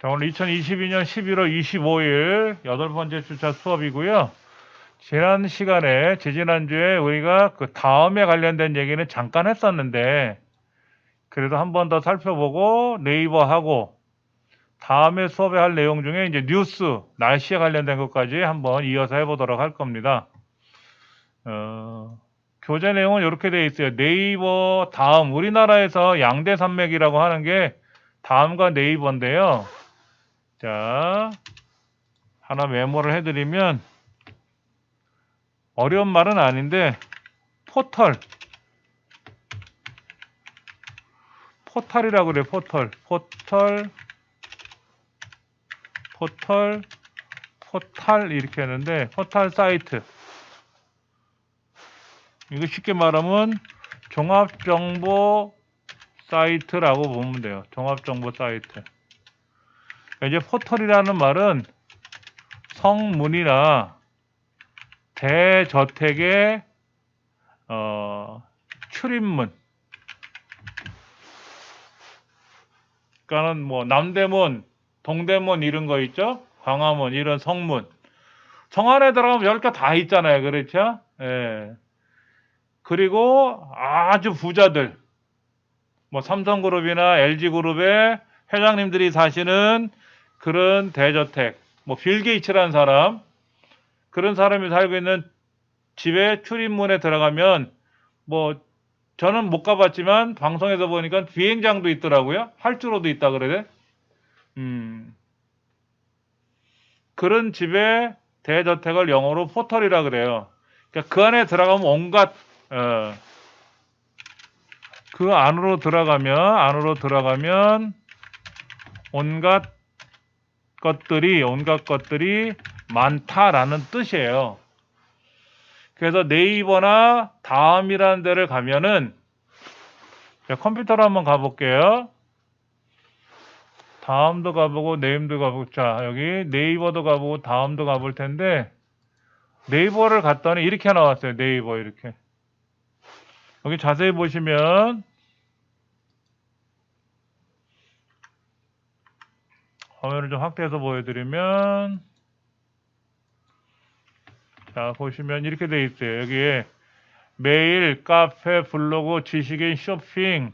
자, 오늘 2022년 11월 25일 8번째 주차 수업이고요. 지난 시간에, 지지난주에 우리가 그 다음에 관련된 얘기는 잠깐 했었는데, 그래도 한 번 더 살펴보고 네이버하고 다음에 수업에 할 내용 중에 이제 뉴스, 날씨에 관련된 것까지 한번 이어서 해보도록 할 겁니다. 교재 내용은 이렇게 되어 있어요. 네이버 다음, 우리나라에서 양대 산맥이라고 하는 게 다음과 네이버인데요. 자, 하나 메모를 해드리면, 어려운 말은 아닌데, 포털이라고 그래요. 포털 이렇게 하는데, 포털 사이트. 이거 쉽게 말하면 종합정보 사이트라고 보면 돼요. 종합정보 사이트. 이제 포털이라는 말은 성문이나 대저택의 출입문. 그러니까는 뭐 남대문, 동대문 이런 거 있죠? 광화문 이런 성문. 성 안에 들어가면 별거 다 있잖아요. 그렇죠? 예. 그리고 아주 부자들, 뭐 삼성그룹이나 LG그룹의 회장님들이 사시는 그런 대저택, 뭐 빌 게이츠라는 사람, 그런 사람이 살고 있는 집에 출입문에 들어가면, 뭐 저는 못 가봤지만 방송에서 보니까 비행장도 있더라고요. 활주로도 있다 그러대. 그런 집에 대저택을 영어로 포털이라 그래요. 그러니까 그 안에 들어가면 온갖 그 안으로 들어가면 온갖 것들이 많다라는 뜻이에요. 그래서 네이버나 다음이라는 데를 가면은, 컴퓨터로 한번 가볼게요. 다음도 가보고 네임도 가보고, 자, 여기 네이버도 가보고 다음도 가볼 텐데, 네이버를 갔더니 이렇게 나왔어요. 네이버 이렇게. 여기 자세히 보시면 화면을 좀 확대해서 보여드리면, 자, 보시면 이렇게 돼 있어요. 여기에 메일, 카페, 블로그, 지식인, 쇼핑,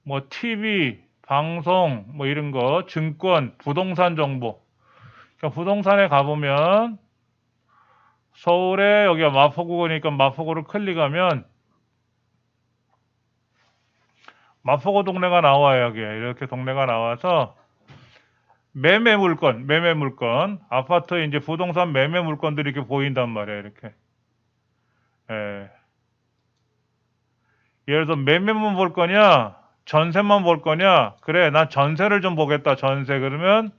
뭐 TV, 방송, 뭐 이런 거, 증권, 부동산 정보. 그러니까 부동산에 가보면 서울에 여기가 마포구니까 마포구를 클릭하면 마포구 동네가 나와요. 여기에 이렇게 동네가 나와서 매매 물건, 아파트 이제 부동산 매매 물건들이 이렇게 보인단 말이에요. 이렇게. 예. 예를 들어 매매만 볼 거냐, 전세만 볼 거냐. 그래, 난 전세를 좀 보겠다. 전세. 그러면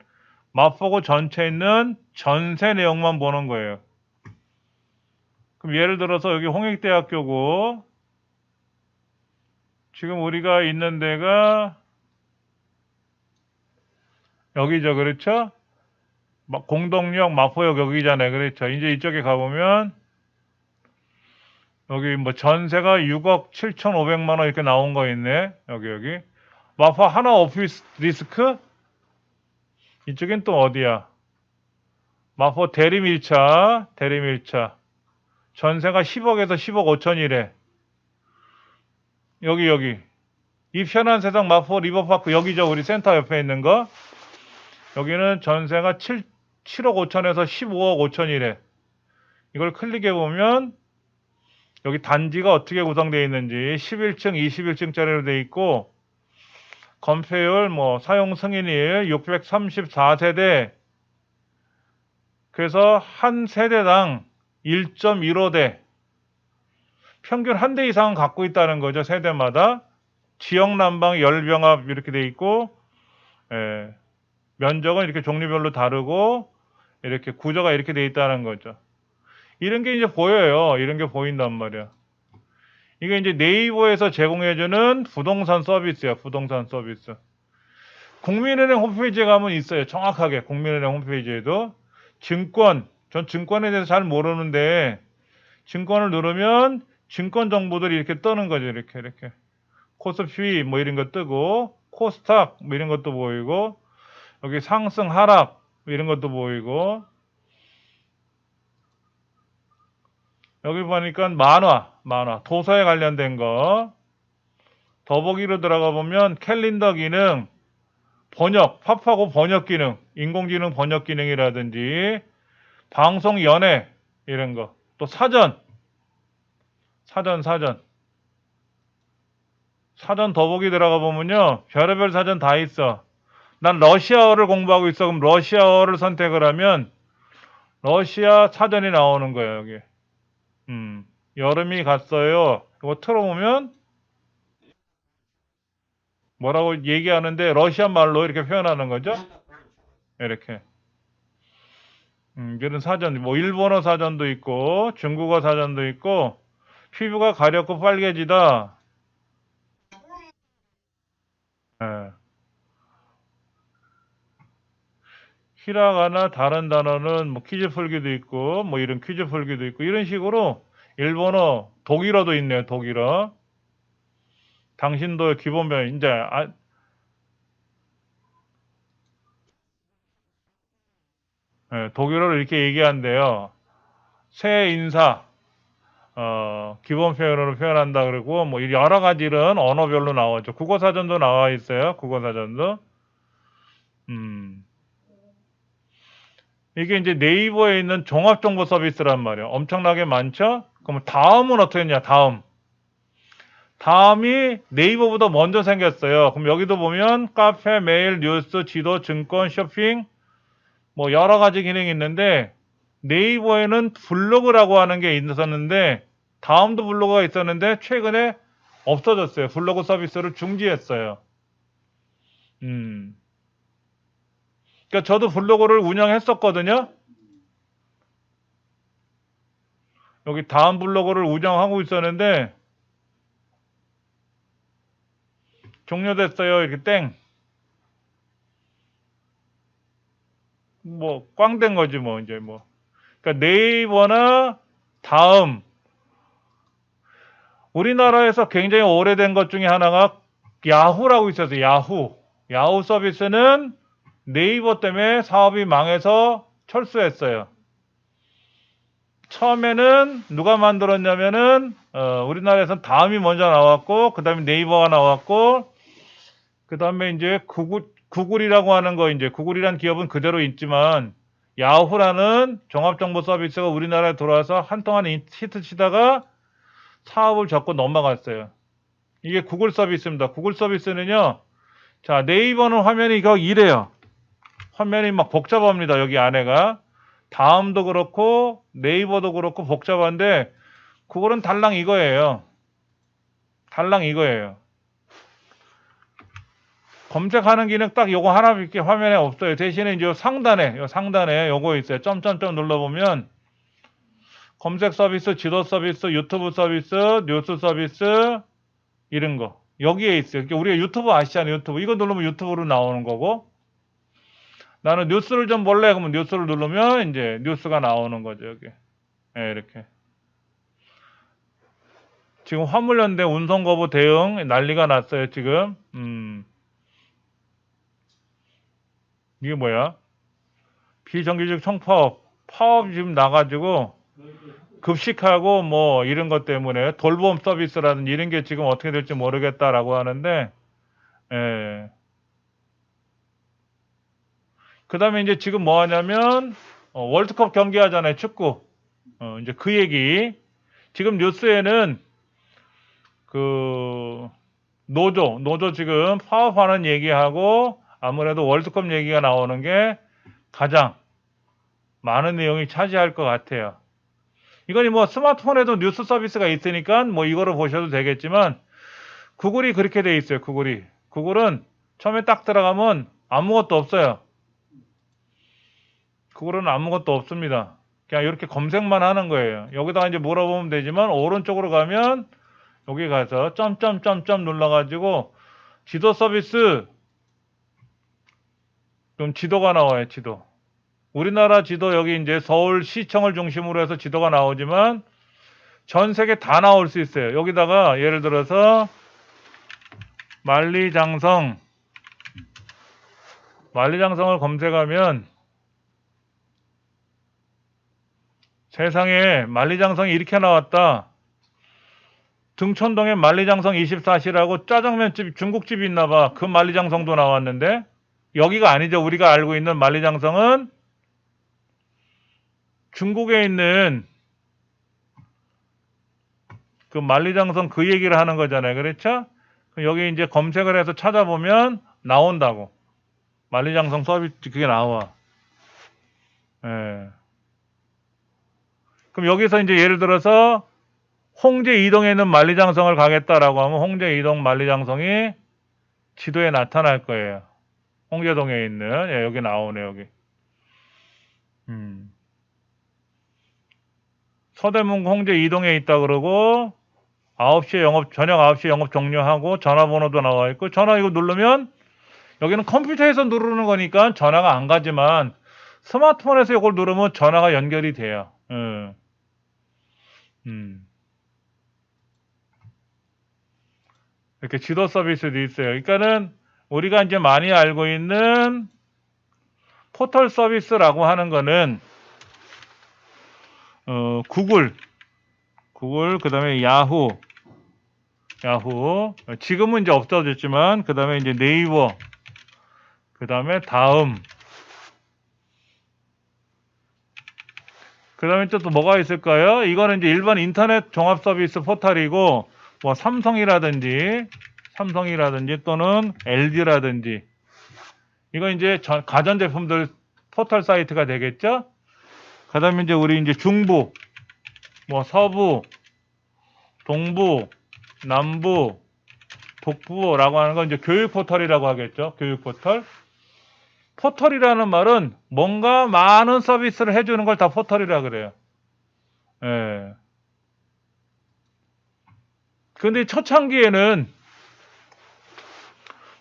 마포구 전체에 있는 전세 내용만 보는 거예요. 그럼 예를 들어서 여기 홍익대학교고, 지금 우리가 있는 데가 여기죠. 그렇죠? 공동역, 마포역 여기잖아요. 그렇죠? 이제 이쪽에 가보면 여기 뭐 전세가 6억 7,500만 원 이렇게 나온 거 있네. 여기. 마포 하나 오피스 리스크? 이쪽엔 또 어디야? 마포 대림일차. 전세가 10억에서 10억 5천이래. 여기. 이 편한 세상 마포 리버파크 여기죠. 우리 센터 옆에 있는 거. 여기는 전세가 7억 5천에서 15억 5천이래. 이걸 클릭해보면 여기 단지가 어떻게 구성되어 있는지 11층, 21층짜리로 되어 있고, 건폐율, 뭐 사용 승인일 634세대. 그래서 한 세대당 1.15대. 평균 한 대 이상은 갖고 있다는 거죠. 세대마다. 지역 난방 열병합 이렇게 돼 있고, 면적은 이렇게 종류별로 다르고, 이렇게 구조가 이렇게 돼 있다는 거죠. 이런 게 이제 보여요. 이런 게 보인단 말이야. 이게 이제 네이버에서 제공해주는 부동산 서비스야. 부동산 서비스. 국민은행 홈페이지에 가면 있어요. 정확하게 국민은행 홈페이지에도 전 증권에 대해서 잘 모르는데, 증권을 누르면 증권 정보들이 이렇게 뜨는 거죠. 이렇게 코스피 뭐 이런 거 뜨고, 코스닥 뭐 이런 것도 보이고, 여기 상승, 하락 이런 것도 보이고, 여기 보니까 만화, 도서에 관련된 거. 더보기로 들어가 보면 캘린더 기능, 번역, 팝하고 번역 기능, 인공지능 번역 기능이라든지, 방송 연예, 이런 거. 또 사전 더보기 들어가 보면요. 별의별 사전 다 있어. 난 러시아어를 공부하고 있어. 그럼 러시아어를 선택을 하면 러시아 사전이 나오는 거예요, 여기. 여름이 갔어요. 이거 틀어보면 뭐라고 얘기하는데 러시아 말로 이렇게 표현하는 거죠. 이렇게. 이런 사전, 뭐 일본어 사전도 있고 중국어 사전도 있고, 피부가 가렵고 빨개지다. 예. 히라가나 다른 단어는 뭐 퀴즈 풀기도 있고, 뭐 이런 퀴즈 풀기도 있고, 이런 식으로 일본어, 독일어도 있네요. 독일어. 당신도 기본별 이제 독일어를 이렇게 얘기한대요. 새 인사, 기본 표현으로 표현한다 그러고, 뭐 여러 가지는 언어별로 나오죠. 국어 사전도 나와 있어요. 국어 사전도. 음. 이게 이제 네이버에 있는 종합정보 서비스란 말이에요. 엄청나게 많죠? 그럼 다음은 어떻게 했냐? 다음이 네이버보다 먼저 생겼어요. 그럼 여기도 보면 카페, 메일, 뉴스, 지도, 증권, 쇼핑, 뭐 여러 가지 기능이 있는데, 네이버에는 블로그라고 하는 게 있었는데, 다음도 블로그가 있었는데 최근에 없어졌어요. 블로그 서비스를 중지했어요. 음. 그러니까 저도 블로그를 운영했었거든요. 여기 다음 블로그를 운영하고 있었는데 종료됐어요. 이렇게 땡. 뭐 꽝 된 거지 뭐 이제 뭐. 그러니까 네이버나 다음, 우리나라에서 굉장히 오래된 것 중에 하나가 야후라고 있었어요. 야후 서비스는 네이버 때문에 사업이 망해서 철수했어요. 처음에는 누가 만들었냐면은 우리나라에서는 다음이 먼저 나왔고, 그 다음에 네이버가 나왔고, 그 다음에 이제 구글이라고 하는 거, 이제 구글이란 기업은 그대로 있지만 야후라는 종합정보 서비스가 우리나라에 들어와서 한동안 히트 치다가 사업을 접고 넘어갔어요. 이게 구글 서비스입니다. 구글 서비스는요, 자, 네이버는 화면이 이래요. 화면이 막 복잡합니다. 여기 안에가. 다음도 그렇고 네이버도 그렇고 복잡한데, 구글은 달랑 이거예요. 검색하는 기능 딱 요거 하나밖에 화면에 없어요. 대신에 이제 상단에 요거 있어요. 점점점 눌러보면 검색 서비스, 지도 서비스, 유튜브 서비스, 뉴스 서비스, 이런 거 여기에 있어요. 그러니까 우리가 유튜브 아시잖아요. 유튜브 이거 누르면 유튜브로 나오는 거고, 나는 뉴스를 좀 볼래 그러면 뉴스를 누르면 이제 뉴스가 나오는 거죠. 여기. 이렇게. 지금 화물연대 운송거부 대응 난리가 났어요. 지금. 이게 뭐야? 비정규직 파업 지금 나가지고 급식하고 뭐 이런 것 때문에 돌봄 서비스라든지 이런 게 지금 어떻게 될지 모르겠다라고 하는데, 예. 그 다음에 이제 지금 뭐 하냐면, 월드컵 경기 하잖아요. 축구. 이제 그 얘기. 지금 뉴스에는 그 노조 지금 파업하는 얘기하고 아무래도 월드컵 얘기가 나오는 게 가장 많은 내용이 차지할 것 같아요. 이거니 뭐 스마트폰에도 뉴스 서비스가 있으니까 뭐 이거를 보셔도 되겠지만, 구글이 그렇게 돼 있어요. 구글은 처음에 딱 들어가면 아무것도 없어요. 구글은 아무것도 없습니다. 그냥 이렇게 검색만 하는 거예요. 여기다가 이제 물어보면 되지만, 오른쪽으로 가면 여기 가서 점점점점 눌러가지고 지도 서비스, 그럼 지도가 나와요. 지도. 우리나라 지도 여기 이제 서울시청을 중심으로 해서 지도가 나오지만 전 세계 다 나올 수 있어요. 여기다가 예를 들어서 만리장성 만리장성을 검색하면 세상에 만리장성이 이렇게 나왔다. 등촌동에 만리장성 24시라고 짜장면집 중국집이 있나봐. 그 만리장성도 나왔는데 여기가 아니죠. 우리가 알고 있는 만리장성은 중국에 있는 그 만리장성 그 얘기를 하는 거잖아요. 그렇죠? 여기 이제 검색을 해서 찾아보면 나온다고. 만리장성 서비스 그게 나와. 예. 그럼 여기서 이제 예를 들어서 홍제 이동에 있는 만리장성을 가겠다라고 하면 홍제 이동 만리장성이 지도에 나타날 거예요. 홍제동에 있는 예, 여기 나오네 여기. 서대문구 홍제 이동에 있다 그러고 9시에 영업 저녁 9시에 영업 종료하고 전화번호도 나와 있고 전화 이거 누르면 여기는 컴퓨터에서 누르는 거니까 전화가 안 가지만 스마트폰에서 이걸 누르면 전화가 연결이 돼요. 이렇게 지도 서비스도 있어요. 그러니까는 우리가 이제 많이 알고 있는 포털 서비스라고 하는 거는 구글, 그다음에 야후, 지금은 이제 없어졌지만 그다음에 이제 네이버, 그다음에 다음, 그다음에 또 뭐가 있을까요? 이거는 이제 일반 인터넷 종합 서비스 포털이고 뭐 삼성이라든지 또는 LG라든지 이거 이제 가전제품들 포털 사이트가 되겠죠? 그다음에 이제 우리 이제 중부, 뭐 서부, 동부, 남부, 북부라고 하는 건 이제 교육 포털이라고 하겠죠. 교육 포털. 포털이라는 말은 뭔가 많은 서비스를 해주는 걸 다 포털이라 그래요. 예. 근데 초창기에는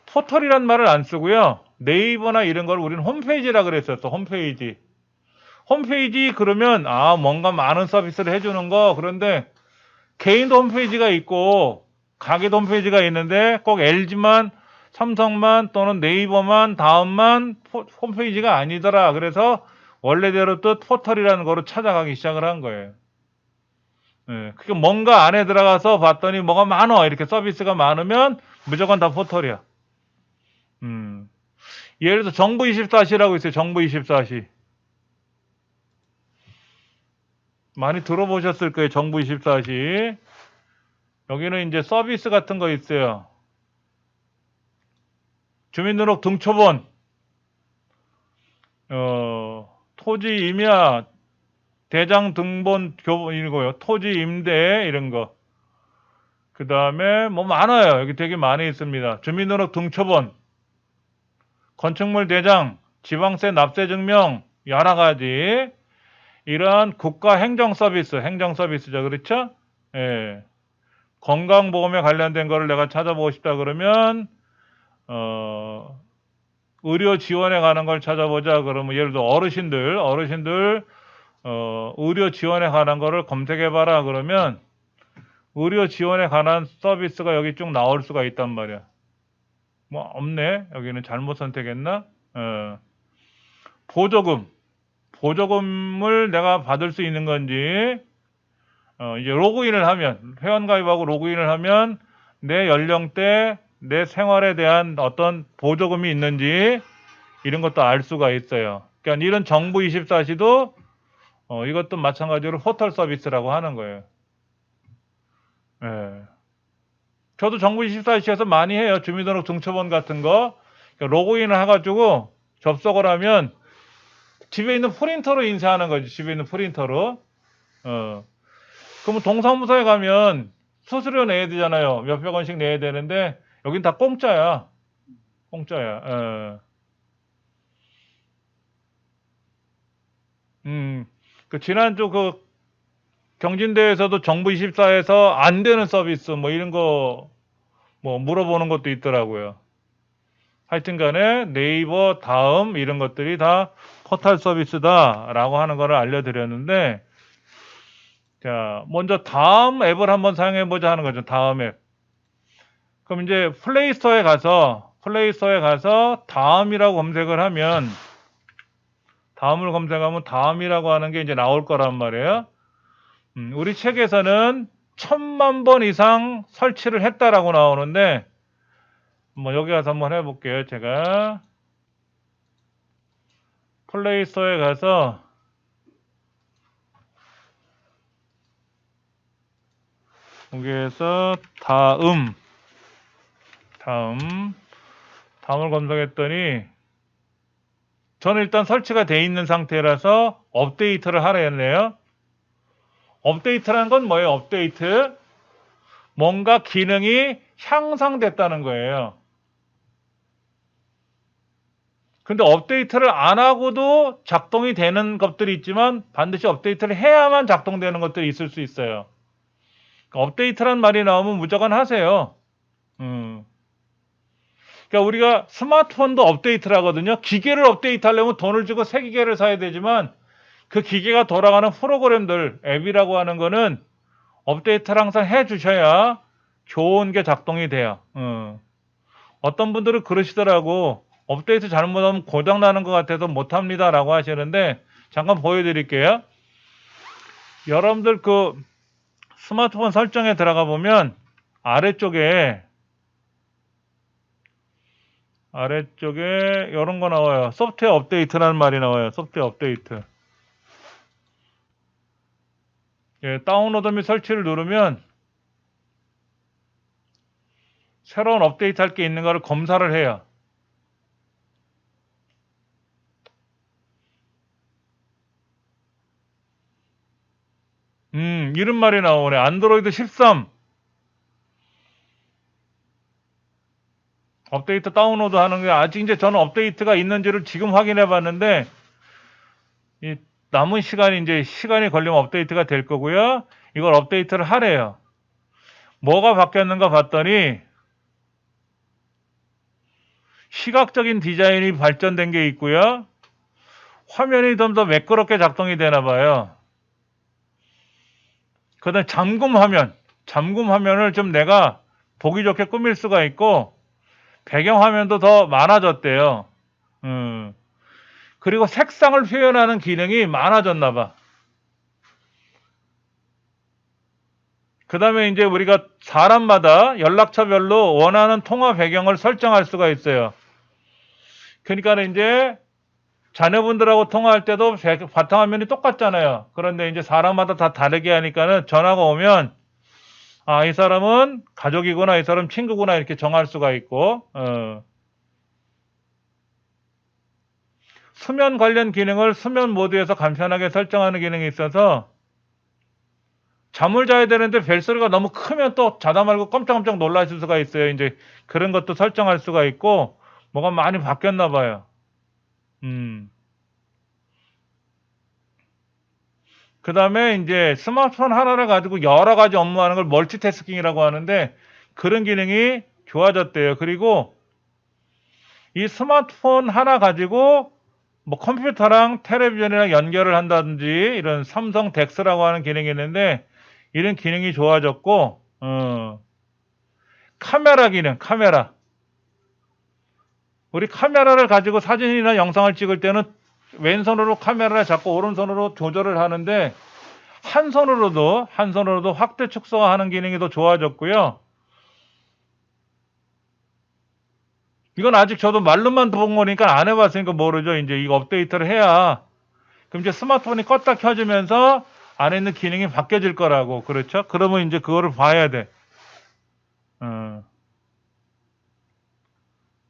포털이란 말을 안 쓰고요. 네이버나 이런 걸 우리는 홈페이지라 그랬었어. 홈페이지 그러면 뭔가 많은 서비스를 해주는 거. 그런데 개인도 홈페이지가 있고 가게도 홈페이지가 있는데 꼭 LG만 삼성만 또는 네이버만 다음만 홈페이지가 아니더라. 그래서 원래대로 뜻 포털이라는 거로 찾아가기 시작을 한 거예요. 예, 그게 뭔가 안에 들어가서 봤더니 뭐가 많어. 이렇게 서비스가 많으면 무조건 다 포털이야. 예를 들어서 정부24시라고 있어요. 정부24시. 많이 들어보셨을 거예요. 정부24시. 여기는 이제 서비스 같은 거 있어요. 주민등록 등초본, 토지 임야, 대장 등본 교본 이거요. 토지 임대 이런 거. 그 다음에 뭐 많아요. 여기 되게 많이 있습니다. 주민등록 등초본, 건축물 대장, 지방세 납세 증명 여러 가지 이러한 국가 행정 서비스죠. 그렇죠? 예. 건강보험에 관련된 거를 내가 찾아보고 싶다 그러면 의료 지원에 관한 걸 찾아보자 그러면 예를 들어 어르신들 의료 지원에 관한 거를 검색해 봐라 그러면 의료 지원에 관한 서비스가 여기 쭉 나올 수가 있단 말이야. 뭐 없네. 여기는 잘못 선택했나? 보조금을 내가 받을 수 있는 건지 이제 로그인을 하면 회원가입하고 로그인을 하면 내 연령대 내 생활에 대한 어떤 보조금이 있는지 이런 것도 알 수가 있어요. 그러니까 이런 정부24시도 이것도 마찬가지로 포털 서비스라고 하는 거예요. 예. 저도 정부24시에서 많이 해요. 주민등록 등초본 같은 거. 그러니까 로그인을 해가지고 접속을 하면 집에 있는 프린터로 인쇄하는 거지. 집에 있는 프린터로. 그러면 동사무소에 가면 수수료 내야 되잖아요. 몇백 원씩 내야 되는데 여긴 다 공짜야. 그 지난주 그 경진대에서도 정부24에서 안 되는 서비스 뭐 이런 거 뭐 물어보는 것도 있더라고요. 하여튼 간에 네이버 다음 이런 것들이 다 포털 서비스다라고 하는 거를 알려드렸는데 자, 먼저 다음 앱을 한번 사용해 보자 하는 거죠. 다음 앱. 그럼 이제 플레이스토어에 가서 플레이스토어에 가서 다음이라고 검색을 하면, 다음을 검색하면 다음이라고 하는 게 이제 나올 거란 말이에요. 우리 책에서는 1000만 번 이상 설치를 했다라고 나오는데, 뭐 여기 가서 한번 해볼게요. 제가 플레이스토어에 가서 여기에서 다음을 검색했더니, 저는 일단 설치가 돼 있는 상태라서 업데이트를 하라 했네요. 업데이트라는 건 뭐예요? 업데이트. 뭔가 기능이 향상됐다는 거예요. 근데 업데이트를 안 하고도 작동이 되는 것들이 있지만 반드시 업데이트를 해야만 작동되는 것들이 있을 수 있어요. 그러니까 업데이트란 말이 나오면 무조건 하세요. 그러니까 우리가 스마트폰도 업데이트를 하거든요. 기계를 업데이트 하려면 돈을 주고 새 기계를 사야 되지만 그 기계가 돌아가는 프로그램들, 앱이라고 하는 거는 업데이트를 항상 해 주셔야 좋은 게 작동이 돼요. 어떤 분들은 그러시더라고. 업데이트 잘못하면 고장나는 것 같아서 못합니다 라고 하시는데, 잠깐 보여드릴게요. 여러분들 그 스마트폰 설정에 들어가 보면 아래쪽에 이런 거 나와요. 소프트웨어 업데이트라는 말이 나와요. 소프트웨어 업데이트. 예, 다운로드 및 설치를 누르면 새로운 업데이트 할 게 있는가를 검사를 해요. 이런 말이 나오네. 안드로이드 13 업데이트 다운로드 하는 게, 아직 이제 저는 업데이트가 있는지를 지금 확인해 봤는데, 이 남은 시간이 걸리면 업데이트가 될 거고요. 이걸 업데이트를 하래요. 뭐가 바뀌었는가 봤더니 시각적인 디자인이 발전된 게 있고요. 화면이 좀 더 매끄럽게 작동이 되나 봐요. 그다음에 잠금 화면을 좀 내가 보기 좋게 꾸밀 수가 있고, 배경 화면도 더 많아졌대요. 그리고 색상을 표현하는 기능이 많아졌나 봐. 그 다음에 이제 우리가 사람마다 연락처별로 원하는 통화 배경을 설정할 수가 있어요. 그러니까 이제 자녀분들하고 통화할 때도 바탕화면이 똑같잖아요. 그런데 이제 사람마다 다 다르게 하니까는 전화가 오면, 아, 이 사람은 가족이구나, 이 사람 친구구나, 이렇게 정할 수가 있고, 수면 관련 기능을 수면 모드에서 간편하게 설정하는 기능이 있어서, 잠을 자야 되는데 벨소리가 너무 크면 또 자다 말고 깜짝깜짝 놀라실 수가 있어요. 이제 그런 것도 설정할 수가 있고, 뭐가 많이 바뀌었나 봐요. 그 다음에 이제 스마트폰 하나를 가지고 여러 가지 업무하는 걸 멀티태스킹이라고 하는데, 그런 기능이 좋아졌대요. 그리고 이 스마트폰 하나 가지고 뭐 컴퓨터랑 텔레비전이랑 연결을 한다든지, 이런 삼성 덱스라고 하는 기능이 있는데, 이런 기능이 좋아졌고, 카메라 기능, 우리 카메라를 가지고 사진이나 영상을 찍을 때는 왼손으로 카메라를 잡고 오른손으로 조절을 하는데, 한 손으로도 확대 축소하는 기능이 더 좋아졌고요. 이건 아직 저도 말로만 본 거니까 안 해봤으니까 모르죠. 이제 이거 업데이트를 해야, 그럼 이제 스마트폰이 껐다 켜지면서 안에 있는 기능이 바뀌어질 거라고. 그렇죠? 그러면 이제 그거를 봐야 돼.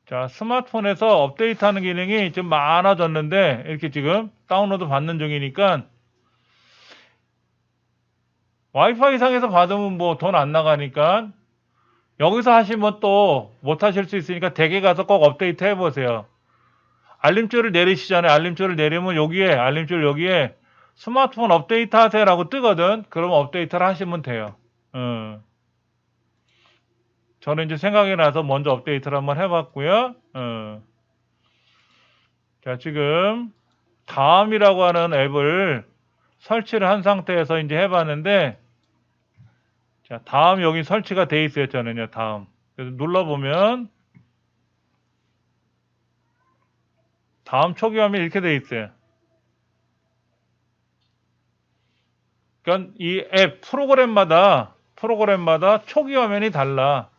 자, 스마트폰에서 업데이트하는 기능이 좀 많아졌는데, 이렇게 지금 다운로드 받는 중이니까, 와이파이 상에서 받으면 뭐 돈 안 나가니까, 여기서 하시면 또 못 하실 수 있으니까 댁에 가서 꼭 업데이트 해보세요. 알림줄을 내리시잖아요. 알림줄을 내리면 알림줄 여기에 스마트폰 업데이트 하세요라고 뜨거든. 그러면 업데이트를 하시면 돼요. 저는 이제 생각이 나서 먼저 업데이트를 한번 해봤고요. 자, 지금 다음이라고 하는 앱을 설치를 한 상태에서 이제 해봤는데, 자, 다음 여기 설치가 돼 있어요. 저는요, 다음. 그래서 눌러보면 다음 초기 화면이 이렇게 돼 있어요. 그러니까 이 앱 프로그램마다 초기 화면이 달라.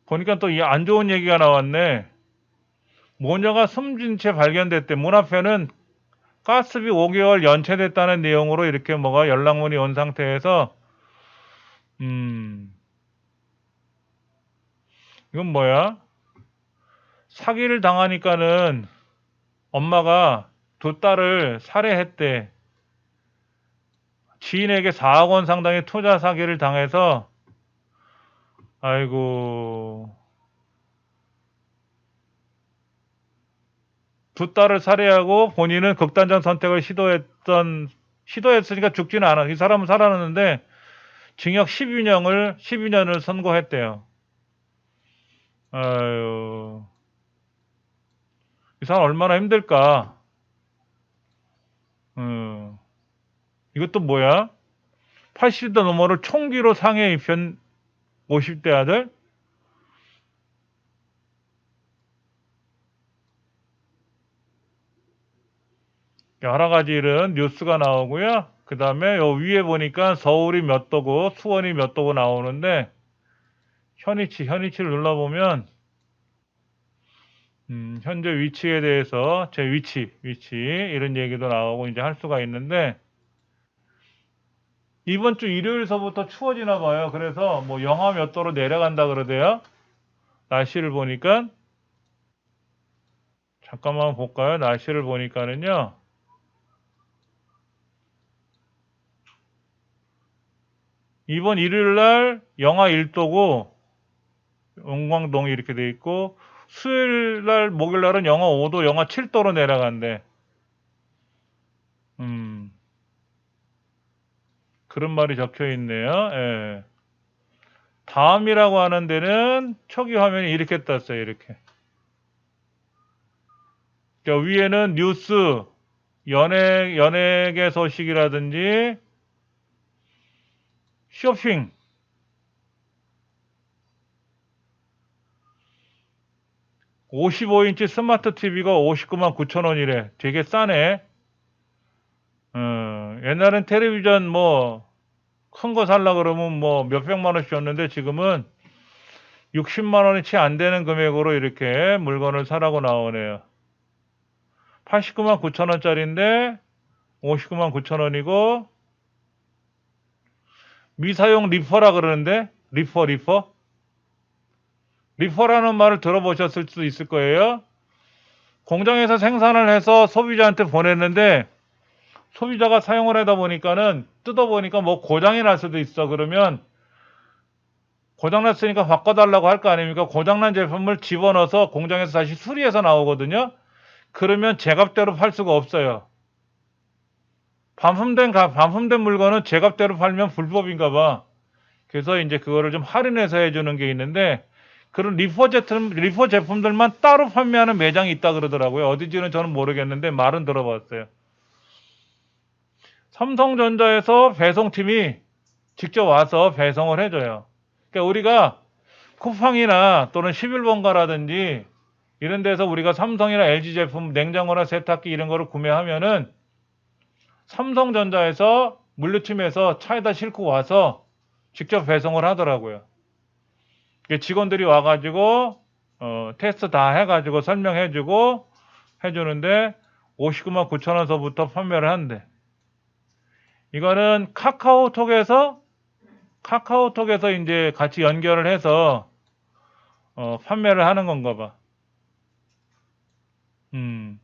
보니까 또 이 안 좋은 얘기가 나왔네. 모녀가 숨진 채 발견됐대. 문 앞에는 가스비 5개월 연체됐다는 내용으로 이렇게 뭐가 연락문이 온 상태에서 이건 뭐야? 사기를 당하니까는 엄마가 두 딸을 살해했대. 지인에게 4억 원 상당의 투자 사기를 당해서 아이고 두 딸을 살해하고 본인은 극단적 선택을 시도했으니까 죽지는 않아. 이 사람은 살아났는데 징역 12년을 선고했대요. 아유, 이 사람 얼마나 힘들까? 이것도 뭐야? 80대 노모를 총기로 상해 입힌 50대 아들? 여러 가지 이런 뉴스가 나오고요. 그 다음에 요 위에 보니까 서울이 몇 도고 수원이 몇 도고 나오는데 현위치를 눌러보면 현재 위치에 대해서 제 위치 이런 얘기도 나오고 이제 할 수가 있는데 이번 주 일요일서부터 추워지나 봐요. 그래서 뭐 영하 몇 도로 내려간다 그러대요. 날씨를 보니까 잠깐만 볼까요? 날씨를 보니까는요. 이번 일요일 날 영하 1도고 영광동이 이렇게 돼 있고 수요일 날 목요일 날은 영하 5도, 영하 7도로 내려간대. 그런 말이 적혀 있네요. 예. 다음이라고 하는 데는 초기 화면이 이렇게 떴어요. 이렇게. 저 위에는 뉴스, 연예계 소식이라든지 쇼핑, 55인치 스마트 TV가 59만 9천 원이래. 되게 싸네. 옛날엔 텔레비전 뭐 큰 거 살라 그러면 뭐 몇백만 원씩 줬는데 지금은 60만 원이 채 안 되는 금액으로 이렇게 물건을 사라고 나오네요. 89만 9천 원짜리인데 59만 9천 원이고 미사용 리퍼라 그러는데 리퍼라는 말을 들어보셨을 수도 있을 거예요. 공장에서 생산을 해서 소비자한테 보냈는데 소비자가 사용을 하다 보니까는 뜯어보니까 뭐 고장이 날 수도 있어. 그러면 고장났으니까 바꿔달라고 할 거 아닙니까? 고장난 제품을 집어넣어서 공장에서 다시 수리해서 나오거든요. 그러면 제값대로 팔 수가 없어요. 반품된 물건은 제값대로 팔면 불법인가 봐. 그래서 이제 그거를 좀 할인해서 해주는 게 있는데 그런 리퍼 제품들만 따로 판매하는 매장이 있다 그러더라고요. 어디지는 저는 모르겠는데 말은 들어봤어요. 삼성전자에서 배송팀이 직접 와서 배송을 해줘요. 그러니까 우리가 쿠팡이나 또는 11번가라든지 이런 데서 우리가 삼성이나 LG 제품, 냉장고나 세탁기 이런 거를 구매하면은 삼성전자에서 물류팀에서 차에다 싣고 와서 직접 배송을 하더라고요. 직원들이 와가지고 테스트 다 해가지고 설명해주고 해주는데 59만 9천 원서부터 판매를 한대. 이거는 카카오톡에서 이제 같이 연결을 해서 판매를 하는 건가 봐. 음.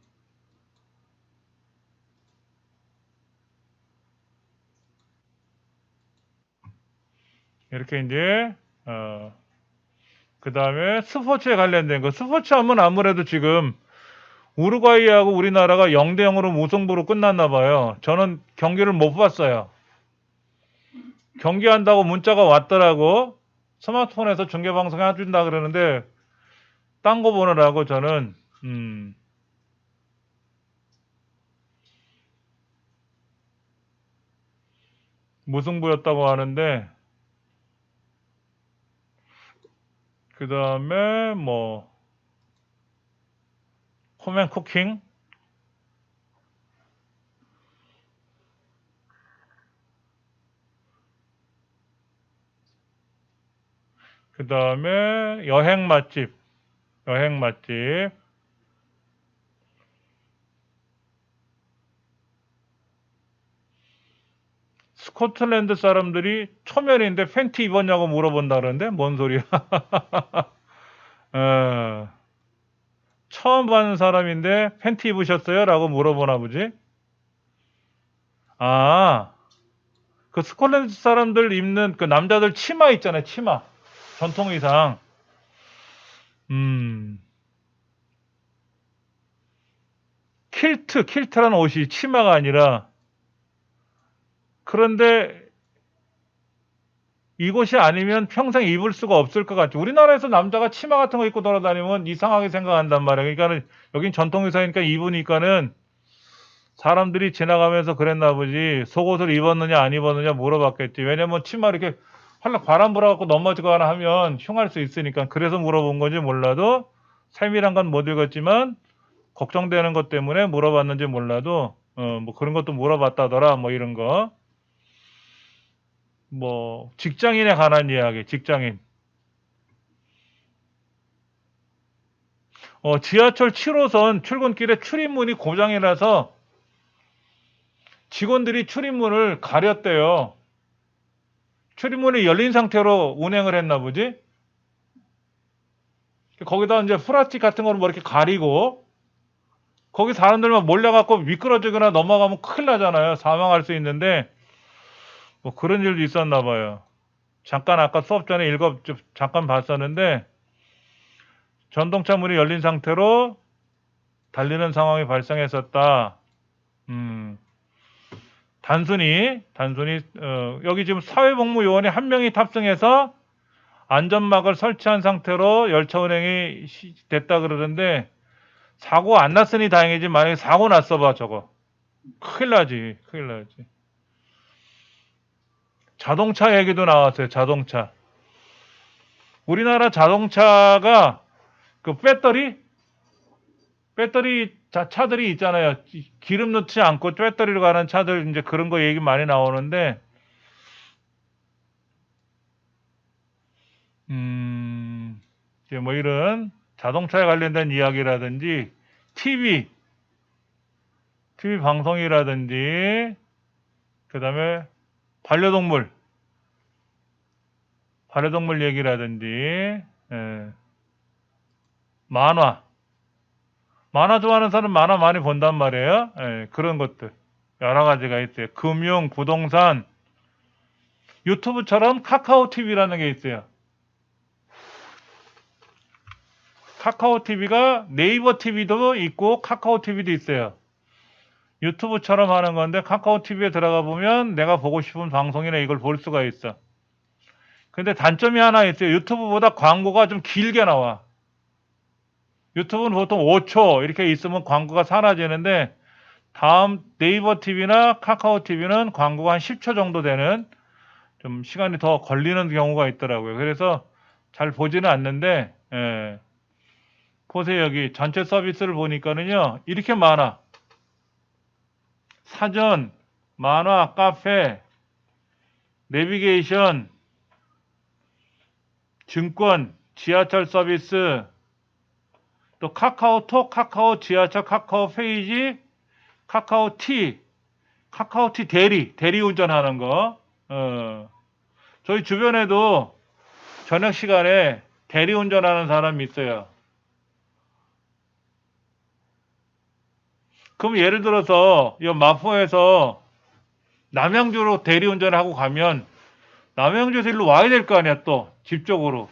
이렇게 이제 그 다음에 스포츠에 관련된 거. 스포츠 하면 아무래도 지금 우루과이하고 우리나라가 0대 0으로 무승부로 끝났나 봐요. 저는 경기를 못 봤어요. 경기한다고 문자가 왔더라고. 스마트폰에서 중계방송 해준다 그러는데 딴 거 보느라고 저는 무승부였다고 하는데 그 다음에 뭐 홈앤 쿠킹, 그 다음에 여행 맛집, 여행 맛집. 스코틀랜드 사람들이 초면인데 팬티 입었냐고 물어본다 그러는데 뭔 소리야? 어, 처음 봐는 사람인데 팬티 입으셨어요? 라고 물어보나 보지? 아, 그 스코틀랜드 사람들 입는 그 남자들 치마 있잖아요, 치마. 전통 의상. 음, 킬트라는 옷이 치마가 아니라, 그런데 이것이 아니면 평생 입을 수가 없을 것 같죠. 우리나라에서 남자가 치마 같은 거 입고 돌아다니면 이상하게 생각한단 말이에요. 그러니까는 여긴 전통 의상이니까 입으니까는 사람들이 지나가면서 그랬나 보지. 속옷을 입었느냐 안 입었느냐 물어봤겠지. 왜냐면 치마 이렇게 활락 바람 불어갖고 넘어지거나 하면 흉할 수 있으니까. 그래서 물어본 건지 몰라도, 세밀한 건 못 읽었지만 걱정되는 것 때문에 물어봤는지 몰라도 뭐 그런 것도 물어봤다더라. 뭐 이런 거. 뭐 직장인에 관한 이야기. 직장인. 지하철 7호선 출근길에 출입문이 고장이라서 직원들이 출입문을 가렸대요. 출입문이 열린 상태로 운행을 했나 보지? 거기다 이제 플라스틱 같은 거를 뭐 이렇게 가리고, 거기 사람들만 몰려갖고 미끄러지거나 넘어가면 큰일 나잖아요. 사망할 수 있는데, 뭐 그런 일도 있었나 봐요. 잠깐 아까 수업 전에 잠깐 봤었는데, 전동차 문이 열린 상태로 달리는 상황이 발생했었다. 단순히 여기 지금 사회복무요원이 한 명이 탑승해서 안전막을 설치한 상태로 열차 운행이 됐다 그러던데, 사고 안 났으니 다행이지. 만약에 사고 났어 봐 저거 큰일 나지. 자동차 얘기도 나왔어요. 자동차. 우리나라 자동차가 그 배터리 차들이 있잖아요. 기름 넣지 않고 배터리로 가는 차들, 이제 그런 거 얘기 많이 나오는데, 이제 뭐 이런 자동차에 관련된 이야기라든지 TV 방송이라든지, 그 다음에 반려동물 얘기라든지, 예, 만화 좋아하는 사람 만화 많이 본단 말이에요. 예, 그런 것들 여러 가지가 있어요. 금융, 부동산, 유튜브처럼 카카오 TV라는 게 있어요. 카카오 TV가 네이버 TV도 있고 카카오 TV도 있어요. 유튜브처럼 하는 건데 카카오 TV에 들어가 보면 내가 보고 싶은 방송이나 이걸 볼 수가 있어. 근데 단점이 하나 있어요. 유튜브보다 광고가 좀 길게 나와. 유튜브는 보통 5초 이렇게 있으면 광고가 사라지는데, 다음 네이버 TV나 카카오 TV는 광고가 한 10초 정도 되는, 좀 시간이 더 걸리는 경우가 있더라고요. 그래서 잘 보지는 않는데, 예. 보세요. 여기 전체 서비스를 보니까는요, 이렇게 많아. 사전, 만화, 카페, 내비게이션, 증권, 지하철 서비스, 또 카카오톡, 카카오 지하철, 카카오 페이지, 카카오티 대리 운전하는 거. 저희 주변에도 저녁 시간에 대리 운전하는 사람이 있어요. 그럼 예를 들어서 이 마포에서 남양주로 대리 운전을 하고 가면 남양주에서 일로 와야 될 거 아니야, 또 집 쪽으로.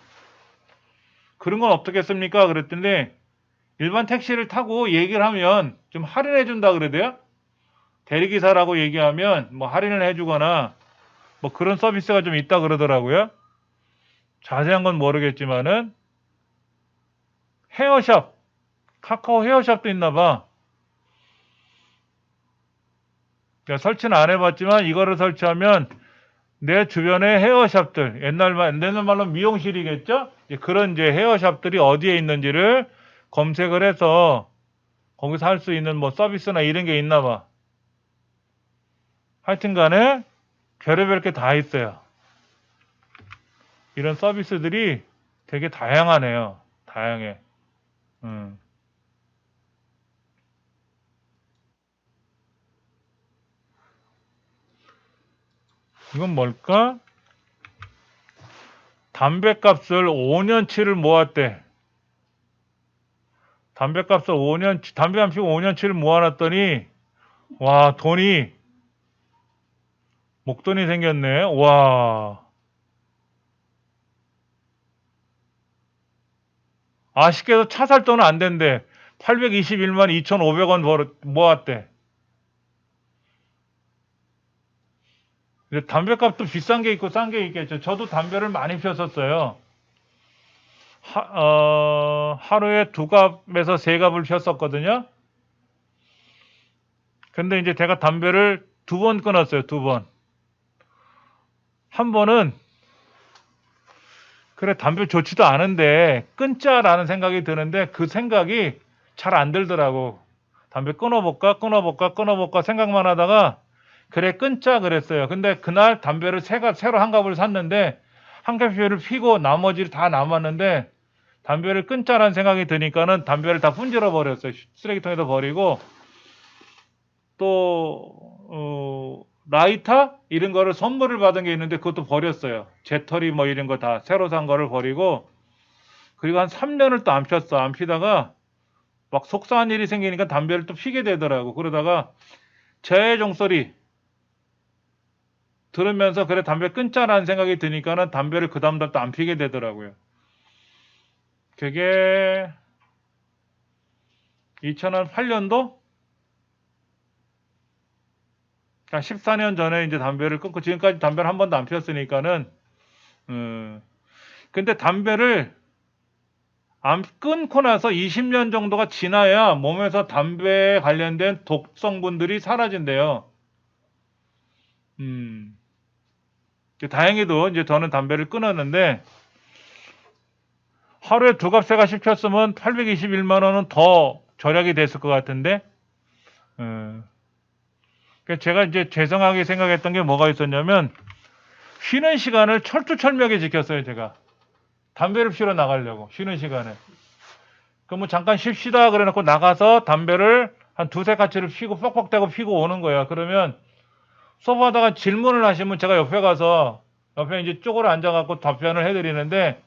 그런 건 어떻겠습니까? 그랬더니 일반 택시를 타고 얘기를 하면 좀 할인해 준다 그러대요. 대리기사라고 얘기하면 뭐 할인을 해주거나 뭐 그런 서비스가 좀 있다 그러더라고요. 자세한 건 모르겠지만은, 헤어샵, 카카오 헤어샵도 있나 봐. 설치는 안 해봤지만 이거를 설치하면 내 주변에 헤어샵들, 옛날 말로 미용실이겠죠? 그런 이제 헤어샵들이 어디에 있는지를 검색을 해서 거기서 할 수 있는 뭐 서비스나 이런 게 있나 봐. 하여튼 간에 별의별 게 다 있어요. 이런 서비스들이 되게 다양하네요. 다양해. 음. 이건 뭘까? 담배값을 5년치를 모았대. 담배값을 5년, 담배 한 피고 5년치를 모아놨더니, 와, 돈이, 목돈이 생겼네. 와. 아쉽게도 차 살 돈은 안 된대. 821만 2,500원 모았대. 근데 담배값도 비싼 게 있고 싼 게 있겠죠. 저도 담배를 많이 피웠었어요. 하루에 2갑에서 3갑을 피웠었거든요. 근데 이제 제가 담배를 2번 끊었어요. 2번. 한 번은 그래 담배 좋지도 않은데 끊자라는 생각이 드는데 그 생각이 잘 안 들더라고. 담배 끊어볼까 생각만 하다가 그래 끊자 그랬어요. 근데 그날 담배를 새로 한 갑을 샀는데 한 갑을 피고 나머지를 다 남았는데 담배를 끊자라는 생각이 드니까는 담배를 다 분질러 버렸어요. 쓰레기통에다 버리고 또 라이터 이런 거를 선물을 받은 게 있는데 그것도 버렸어요. 재털이 뭐 이런 거 다 새로 산 거를 버리고 그리고 한 3년을 또 안 폈어. 안 피다가 막 속상한 일이 생기니까 담배를 또 피게 되더라고. 그러다가 제 종소리 들으면서 그래 담배 끊자라는 생각이 드니까는 담배를 그 다음날 또 안 피게 되더라고요. 그게 2008년도? 한 14년 전에 이제 담배를 끊고 지금까지 담배를 한 번도 안 피웠으니까는 근데 담배를 안 끊고 나서 20년 정도가 지나야 몸에서 담배에 관련된 독성분들이 사라진대요. 다행히도 이제 저는 담배를 끊었는데 하루에 2갑 3갑씩 폈으면 821만 원은 더 절약이 됐을 것 같은데 제가 이제 죄송하게 생각했던 게 뭐가 있었냐면 쉬는 시간을 철두철미하게 지켰어요. 제가 담배를 피우러 나가려고 쉬는 시간에 그럼 뭐 잠깐 쉽시다 그래 놓고 나가서 담배를 한 2~3가치를 피고 뻑뻑대고 피고 오는 거야. 그러면 수업하다가 질문을 하시면 제가 옆에 가서 옆에 이제 쪼그려 앉아갖고 답변을 해드리는데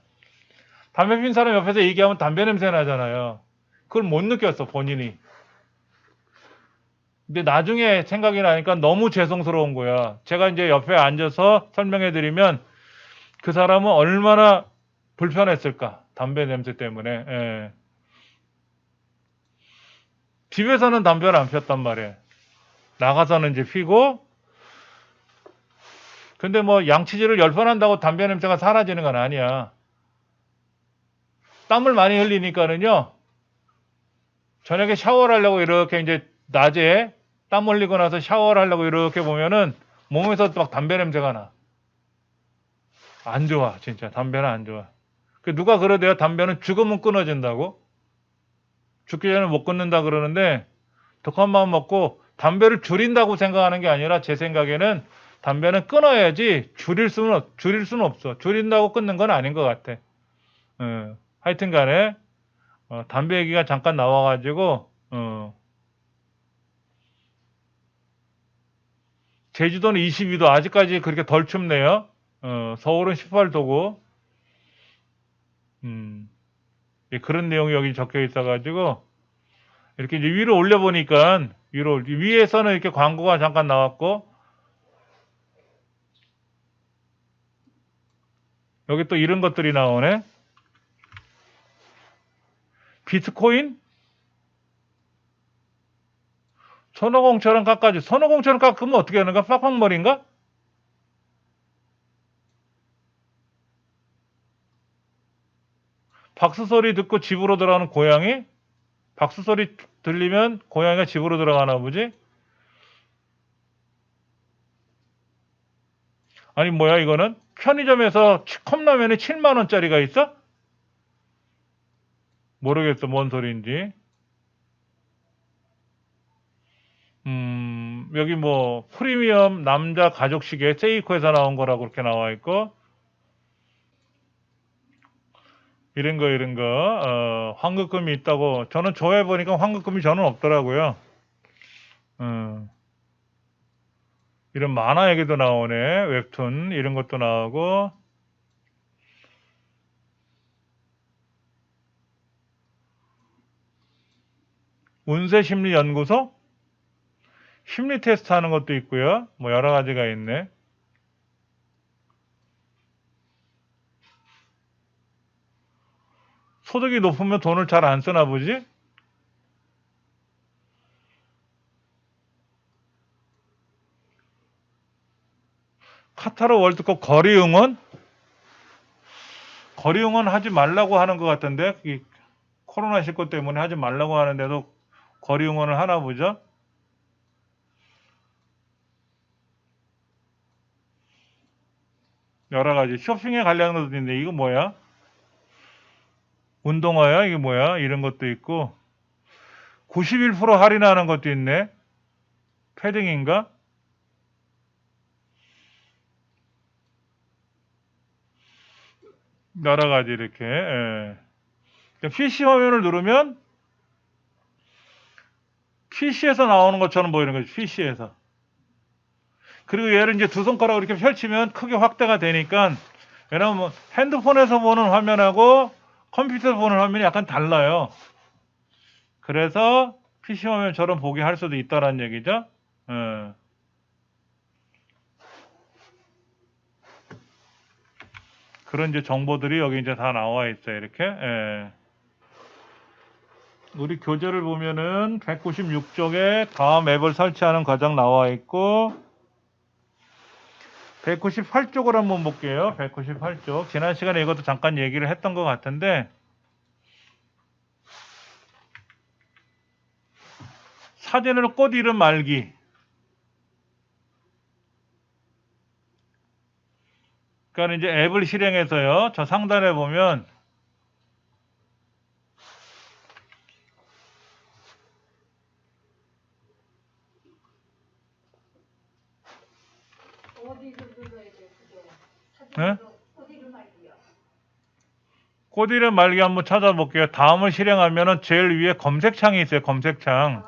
담배 핀 사람 옆에서 얘기하면 담배 냄새 나잖아요. 그걸 못 느꼈어 본인이. 근데 나중에 생각이 나니까 너무 죄송스러운 거야. 제가 이제 옆에 앉아서 설명해드리면 그 사람은 얼마나 불편했을까. 담배 냄새 때문에. 예. 집에서는 담배를 안 폈단 말이에요. 나가서는 이제 피고 근데 뭐 양치질을 10번 한다고 담배 냄새가 사라지는 건 아니야. 땀을 많이 흘리니까는요. 저녁에 샤워를 하려고 이렇게 이제 낮에 땀 흘리고 나서 샤워를 하려고 이렇게 보면은 몸에서 막 담배 냄새가 나. 안 좋아. 진짜 담배는 안 좋아. 누가 그러대요. 담배는 죽으면 끊어진다고. 죽기 전에 못 끊는다 그러는데 독한 마음 먹고 담배를 줄인다고 생각하는 게 아니라 제 생각에는 담배는 끊어야지 줄일 수는 없어. 줄인다고 끊는 건 아닌 것 같아. 하여튼 간에 담배 얘기가 잠깐 나와가지고 제주도는 22도 아직까지 그렇게 덜 춥네요. 서울은 18도고 그런 내용이 여기 적혀 있어가지고 이렇게 이제 위로 올려보니까 위에서는 이렇게 광고가 잠깐 나왔고 여기 또 이런 것들이 나오네. 비트코인? 손오공처럼 깎아줘. 손오공처럼 깎으면 어떻게 하는가? 빡빡머리인가? 박수 소리 듣고 집으로 들어가는 고양이? 박수 소리 들리면 고양이가 집으로 들어가나 보지? 아니 뭐야 이거는? 편의점에서 컵라면이 7만 원짜리가 있어? 모르겠어 뭔 소리인지. 여기 뭐 프리미엄 남자 가죽 시계 세이코에서 나온 거라고 그렇게 나와 있고 이런 거 환급금이 있다고 저는 조회 보니까 환급금이 저는 없더라고요. 어, 이런 만화 얘기도 나오네. 웹툰 이런 것도 나오고 운세심리연구소 심리 테스트 하는 것도 있고요. 뭐 여러 가지가 있네. 소득이 높으면 돈을 잘 안 쓰나 보지? 카타르 월드컵 거리 응원? 거리 응원 하지 말라고 하는 것 같던데 이 코로나19 때문에 하지 말라고 하는데도 거리 응원을 하나 보죠? 여러 가지 쇼핑에 관련된 것도 있는데 이거 뭐야? 운동화야? 이게 뭐야? 이런 것도 있고 91% 할인하는 것도 있네. 패딩인가? 여러 가지 이렇게. 예. PC 화면을 누르면 PC에서 나오는 것처럼 보이는 거지. PC에서. 그리고 얘를 이제 두 손가락으로 이렇게 펼치면 크게 확대가 되니까 왜냐면 뭐 핸드폰에서 보는 화면하고 컴퓨터에서 보는 화면이 약간 달라요. 그래서 PC 화면처럼 보게 할 수도 있다라는 얘기죠. 예. 그런 이제 정보들이 여기 이제 다 나와 있어요. 이렇게. 예. 우리 교재를 보면은 196쪽에 다음 앱을 설치하는 과정 나와 있고 198쪽을 한번 볼게요. 198쪽. 지난 시간에 이것도 잠깐 얘기를 했던 것 같은데 사진으로 꽃 이름 말기. 그러니까 이제 앱을 실행해서요. 저 상단에 보면 예? 꽃 이름 말기 한번 찾아볼게요. 다음을 실행하면은 제일 위에 검색창이 있어요. 검색창.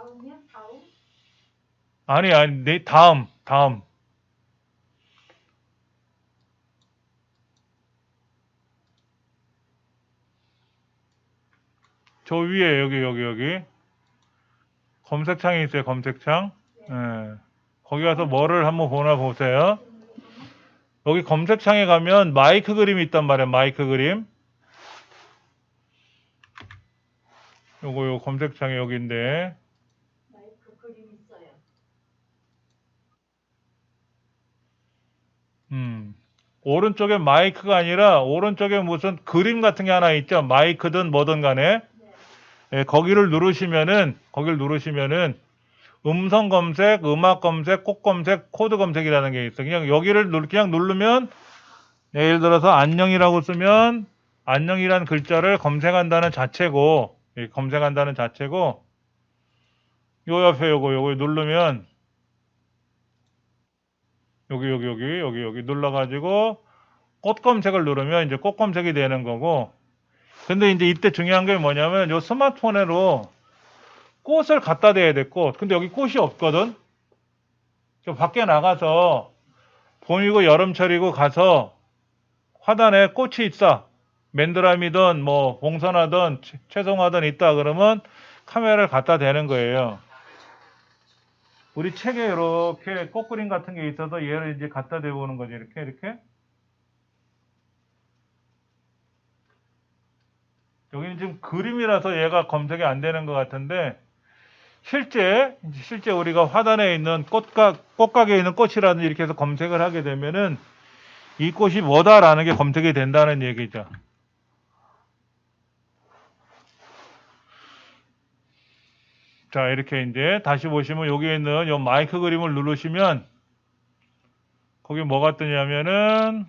아니, 네, 다음. 저 위에 여기. 검색창이 있어요. 검색창. 예. 거기 가서 뭐를 한번 보나 보세요. 여기 검색창에 가면 마이크 그림이 있단 말이에요. 마이크 그림. 요 검색창이 여기인데. 음. 오른쪽에 마이크가 아니라 오른쪽에 무슨 그림 같은 게 하나 있죠. 마이크든 뭐든 간에. 예, 거기를 누르시면은 음성 검색, 음악 검색, 꽃 검색, 코드 검색이라는 게 있어. 그냥 여기를 그냥 누르면 예를 들어서 안녕이라고 쓰면 안녕이란 글자를 검색한다는 자체고 검색한다는 자체고 요 옆에 요거 누르면 여기 눌러가지고 꽃 검색을 누르면 이제 꽃 검색이 되는 거고 근데 이제 이때 중요한 게 뭐냐면 요 스마트폰으로 꽃을 갖다 대야 돼 꽃. 근데 여기 꽃이 없거든. 저 밖에 나가서 봄이고 여름철이고 가서 화단에 꽃이 있어. 맨드라미든 뭐 봉선화든 채송화든 있다 그러면 카메라를 갖다 대는 거예요. 우리 책에 이렇게 꽃그림 같은 게 있어서 얘를 이제 갖다 대보는 거지. 이렇게. 여기는 지금 그림이라서 얘가 검색이 안 되는 것 같은데 실제 우리가 화단에 있는 꽃가게에 있는 꽃이라든지 이렇게 해서 검색을 하게 되면은 이 꽃이 뭐다라는 게 검색이 된다는 얘기죠. 자, 이렇게 이제 다시 보시면 여기에 있는 요 마이크 그림을 누르시면 거기 뭐가 뜨냐면은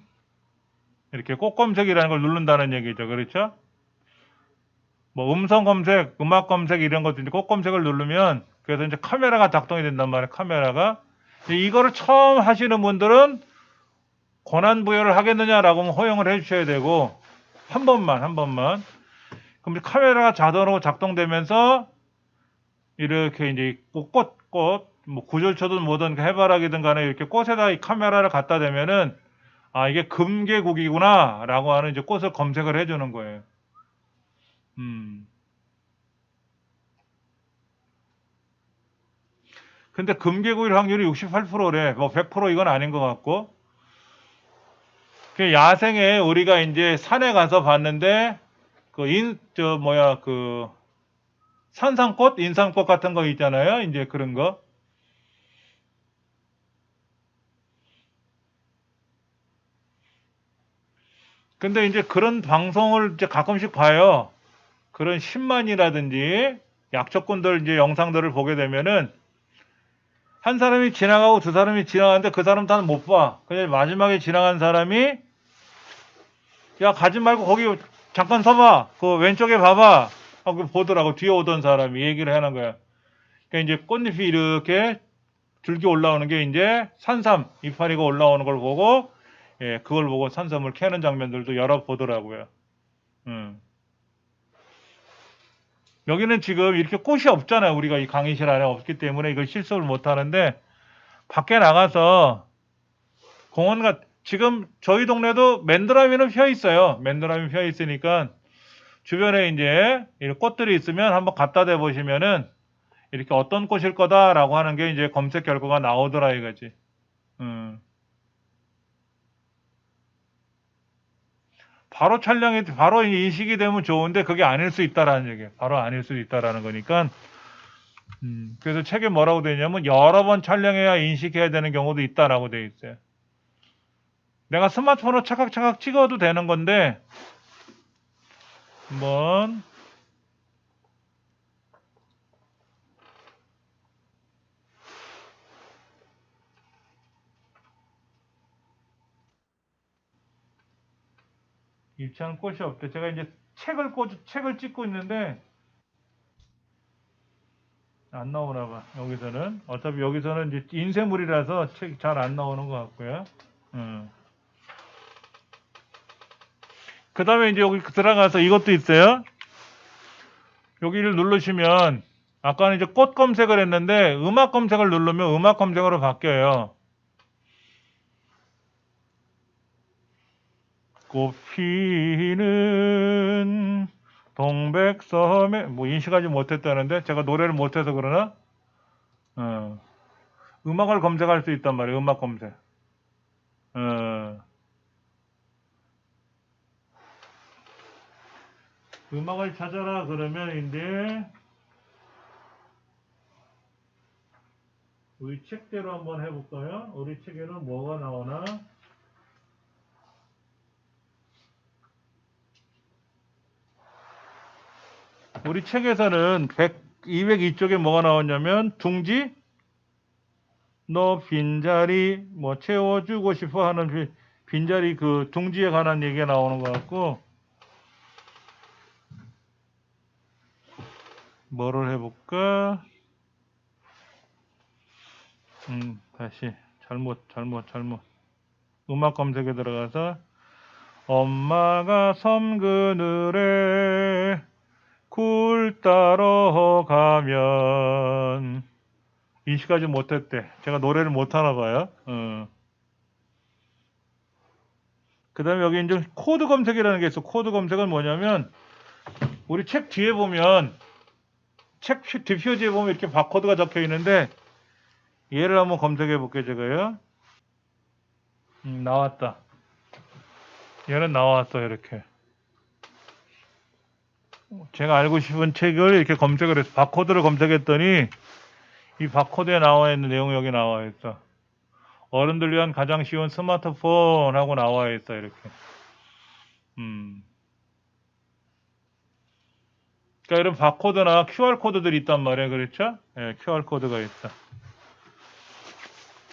이렇게 꽃 검색이라는 걸 누른다는 얘기죠. 그렇죠? 뭐 음성 검색, 음악 검색 이런 것도 이제 꽃 검색을 누르면 그래서 이제 카메라가 작동이 된단 말이에요. 카메라가. 이거를 처음 하시는 분들은 권한 부여를 하겠느냐라고 하면 허용을 해 주셔야 되고 한 번만. 그럼 카메라가 자동으로 작동되면서 이렇게 이제 꽃, 뭐 구절초든 뭐든 해바라기든 간에 이렇게 꽃에다 이 카메라를 갖다 대면은 아, 이게 금계국이구나 라고 하는 이제 꽃을 검색을 해 주는 거예요. 음. 근데 금계구일 확률이 68%래. 뭐 100% 이건 아닌 것 같고. 그 야생에 우리가 이제 산에 가서 봤는데 그 산삼꽃, 인삼꽃 같은 거 있잖아요. 이제 그런 거. 근데 이제 그런 방송을 이제 가끔씩 봐요. 그런 신만이라든지 약초꾼들 이제 영상들을 보게 되면은 한 사람이 지나가고 두 사람이 지나가는데 그 사람 다는 못 봐. 그냥 마지막에 지나간 사람이 야, 가지 말고 거기 잠깐 서봐. 그 왼쪽에 봐봐. 하고 보더라고. 뒤에 오던 사람이 얘기를 하는 거야. 그러니까 이제 꽃잎이 이렇게 줄기 올라오는 게 이제 산삼 이파리가 올라오는 걸 보고 예, 그걸 보고 산삼을 캐는 장면들도 여러 보더라고요. 음. 여기는 지금 이렇게 꽃이 없잖아요. 우리가 이 강의실 안에 없기 때문에 이걸 실습을 못 하는데 밖에 나가서 지금 저희 동네도 맨드라미는 펴 있어요. 맨드라미 펴 있으니까 주변에 이제 이런 꽃들이 있으면 한번 갖다 대 보시면은 이렇게 어떤 꽃일 거다라고 하는 게 이제 검색 결과가 나오더라 이거지. 음. 바로 촬영이 바로 인식이 되면 좋은데 그게 아닐 수 있다라는 얘기예요. 바로 아닐 수 있다라는 거니까. 그래서 책에 뭐라고 되어 있냐면 여러 번 촬영해야 인식해야 되는 경우도 있다라고 되어 있어요. 내가 스마트폰으로 차각차각 찍어도 되는 건데 한번 입창 꽃이 없대. 제가 이제 책을 찍고 있는데 안 나오나 봐. 여기서는 어차피 여기서는 이제 인쇄물이라서 책 잘 안 나오는 것 같고요. 음. 그 다음에 이제 여기 들어가서 이것도 있어요. 여기를 누르시면 아까는 이제 꽃 검색을 했는데 음악 검색을 누르면 음악 검색으로 바뀌어요. 꽃피는 동백섬에 뭐 인식하지 못했다는데 제가 노래를 못해서 그러나 어. 음악을 검색할 수 있단 말이에요. 음악 검색. 어. 음악을 찾아라 그러면 이제 우리 책대로 한번 해볼까요? 우리 책에는 뭐가 나오나? 우리 책에서는 202쪽에 뭐가 나오냐면 둥지 너 빈자리 뭐 채워주고 싶어 하는 빈자리 그 둥지에 관한 얘기가 나오는 것 같고 뭐를 해볼까? 다시 잘못 음악 검색에 들어가서 엄마가 섬 그늘에 굴 따러 가면 인식하지 못했대. 제가 노래를 못하나 봐요. 그 다음에 여기 이제 코드 검색이라는 게 있어. 코드 검색은 뭐냐면 우리 책 뒤에 보면 책 뒷표지에 보면 이렇게 바코드가 적혀 있는데 얘를 한번 검색해 볼게요. 제가요. 나왔다. 얘는 나왔어 이렇게. 제가 알고 싶은 책을 이렇게 검색을 해서 바코드를 검색했더니 이 바코드에 나와 있는 내용이 여기 나와 있어. 어른들 위한 가장 쉬운 스마트폰 하고 나와 있어 이렇게. 음. 그러니까 이런 바코드나 QR 코드들이 있단 말이에요. 그렇죠? 예, QR 코드가 있어.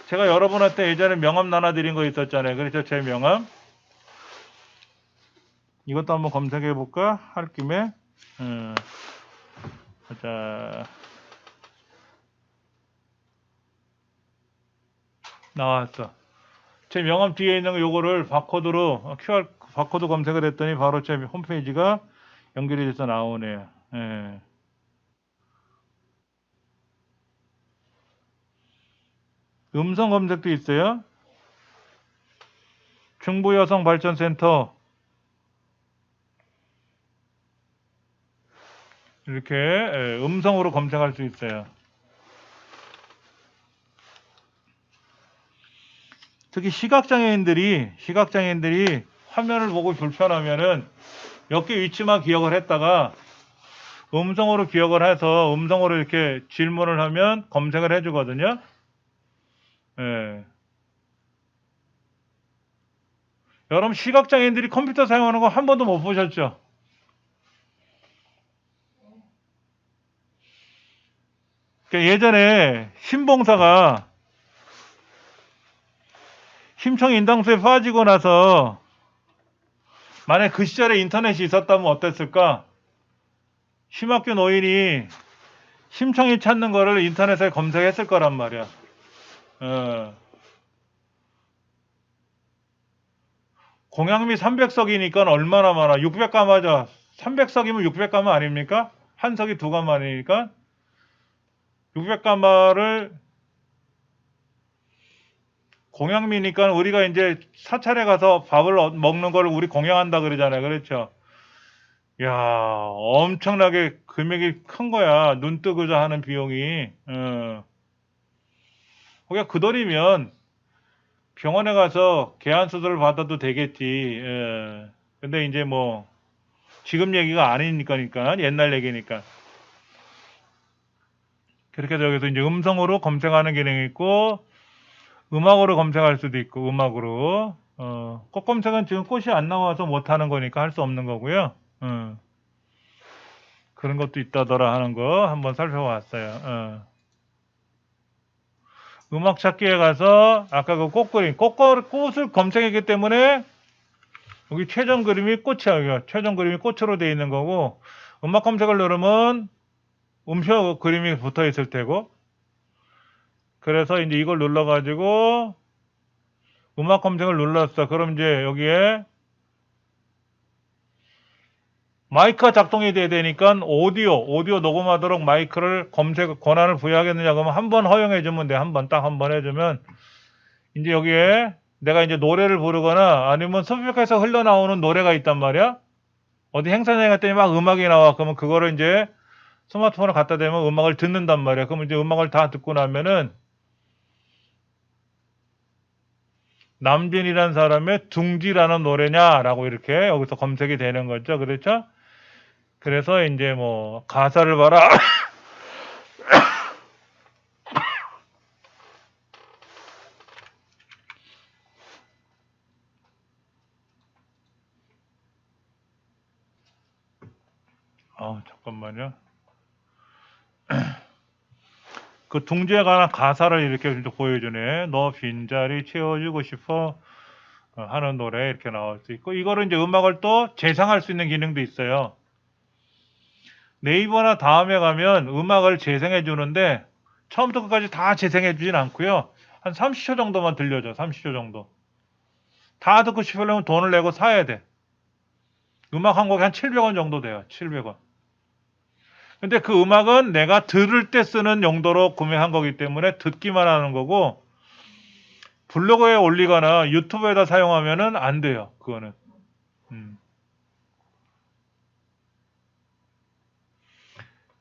제가 여러분한테 예전에 명함 나눠드린 거 있었잖아요. 그렇죠? 제 명함. 이것도 한번 검색해 볼까? 할 김에. 자, 나왔어. 제 명함 뒤에 있는 거 요거를 바코드로 QR 바코드 검색을 했더니 바로 제 홈페이지가 연결이 돼서 나오네요. 예. 음성 검색도 있어요. 중부여성발전센터 이렇게 음성으로 검색할 수 있어요. 특히 시각장애인들이 화면을 보고 불편하면은 몇 개 위치만 기억을 했다가 음성으로 기억을 해서 음성으로 이렇게 질문을 하면 검색을 해주거든요. 예. 여러분 시각장애인들이 컴퓨터 사용하는 거 한 번도 못 보셨죠? 그러니까 예전에 신봉사가 심청 인당수에 빠지고 나서 만약 그 시절에 인터넷이 있었다면 어땠을까? 심학교 노인이 심청이 찾는 거를 인터넷에 검색했을 거란 말이야. 어. 공양미 300석이니까 얼마나 많아? 600가마죠. 300석이면 600가마 아닙니까? 한 석이 두 가마니까 600가마를 공양미니까 우리가 이제 사찰에 가서 밥을 먹는 걸 우리 공양한다 그러잖아요. 그렇죠? 야, 엄청나게 금액이 큰 거야. 눈 뜨고자 하는 비용이. 그러니까 그 돈이면 병원에 가서 개안 수술을 받아도 되겠지. 예. 근데 이제 뭐 지금 얘기가 아니니까 옛날 얘기니까. 그렇게 해서 여기서 이제 음성으로 검색하는 기능이 있고 음악으로 검색할 수도 있고 음악으로 꽃 검색은 지금 꽃이 안 나와서 못 하는 거니까 할 수 없는 거고요. 그런 것도 있다더라 하는 거 한번 살펴봤어요. 음악 찾기에 가서 아까 그 꽃그림 꽃을 검색했기 때문에 여기 최종 그림이 꽃이야. 최종 그림이 꽃으로 되어 있는 거고 음악 검색을 누르면 음표 그림이 붙어 있을 테고 그래서 이제 이걸 눌러 가지고 음악 검색을 눌렀어. 그럼 이제 여기에 마이크가 작동이 돼야 되니까 오디오 녹음하도록 마이크를 검색 권한을 부여하겠느냐 그러면 한 번 허용해 주면 돼. 딱 한 번 해주면 이제 여기에 내가 이제 노래를 부르거나 아니면 섭외해서 흘러나오는 노래가 있단 말이야. 어디 행사장에 갔더니 막 음악이 나와. 그러면 그거를 이제 스마트폰을 갖다 대면 음악을 듣는단 말이야. 그러면 이제 음악을 다 듣고 나면은 남진이라는 사람의 둥지라는 노래냐라고 이렇게 여기서 검색이 되는 거죠. 그렇죠? 그래서 이제 뭐 가사를 봐라. 잠깐만요. 그 둥지에 관한 가사를 이렇게 보여주네. 너 빈자리 채워주고 싶어 하는 노래 이렇게 나올 수 있고 이거를 이제 음악을 또 재생할 수 있는 기능도 있어요. 네이버나 다음에 가면 음악을 재생해 주는데 처음부터 끝까지 다 재생해 주진 않고요. 한 30초 정도만 들려줘. 30초 정도. 다 듣고 싶으려면 돈을 내고 사야 돼. 음악 한 곡에 한 700원 정도 돼요. 700원. 근데 그 음악은 내가 들을 때 쓰는 용도로 구매한 거기 때문에 듣기만 하는 거고 블로그에 올리거나 유튜브에다 사용하면은 안 돼요. 그거는.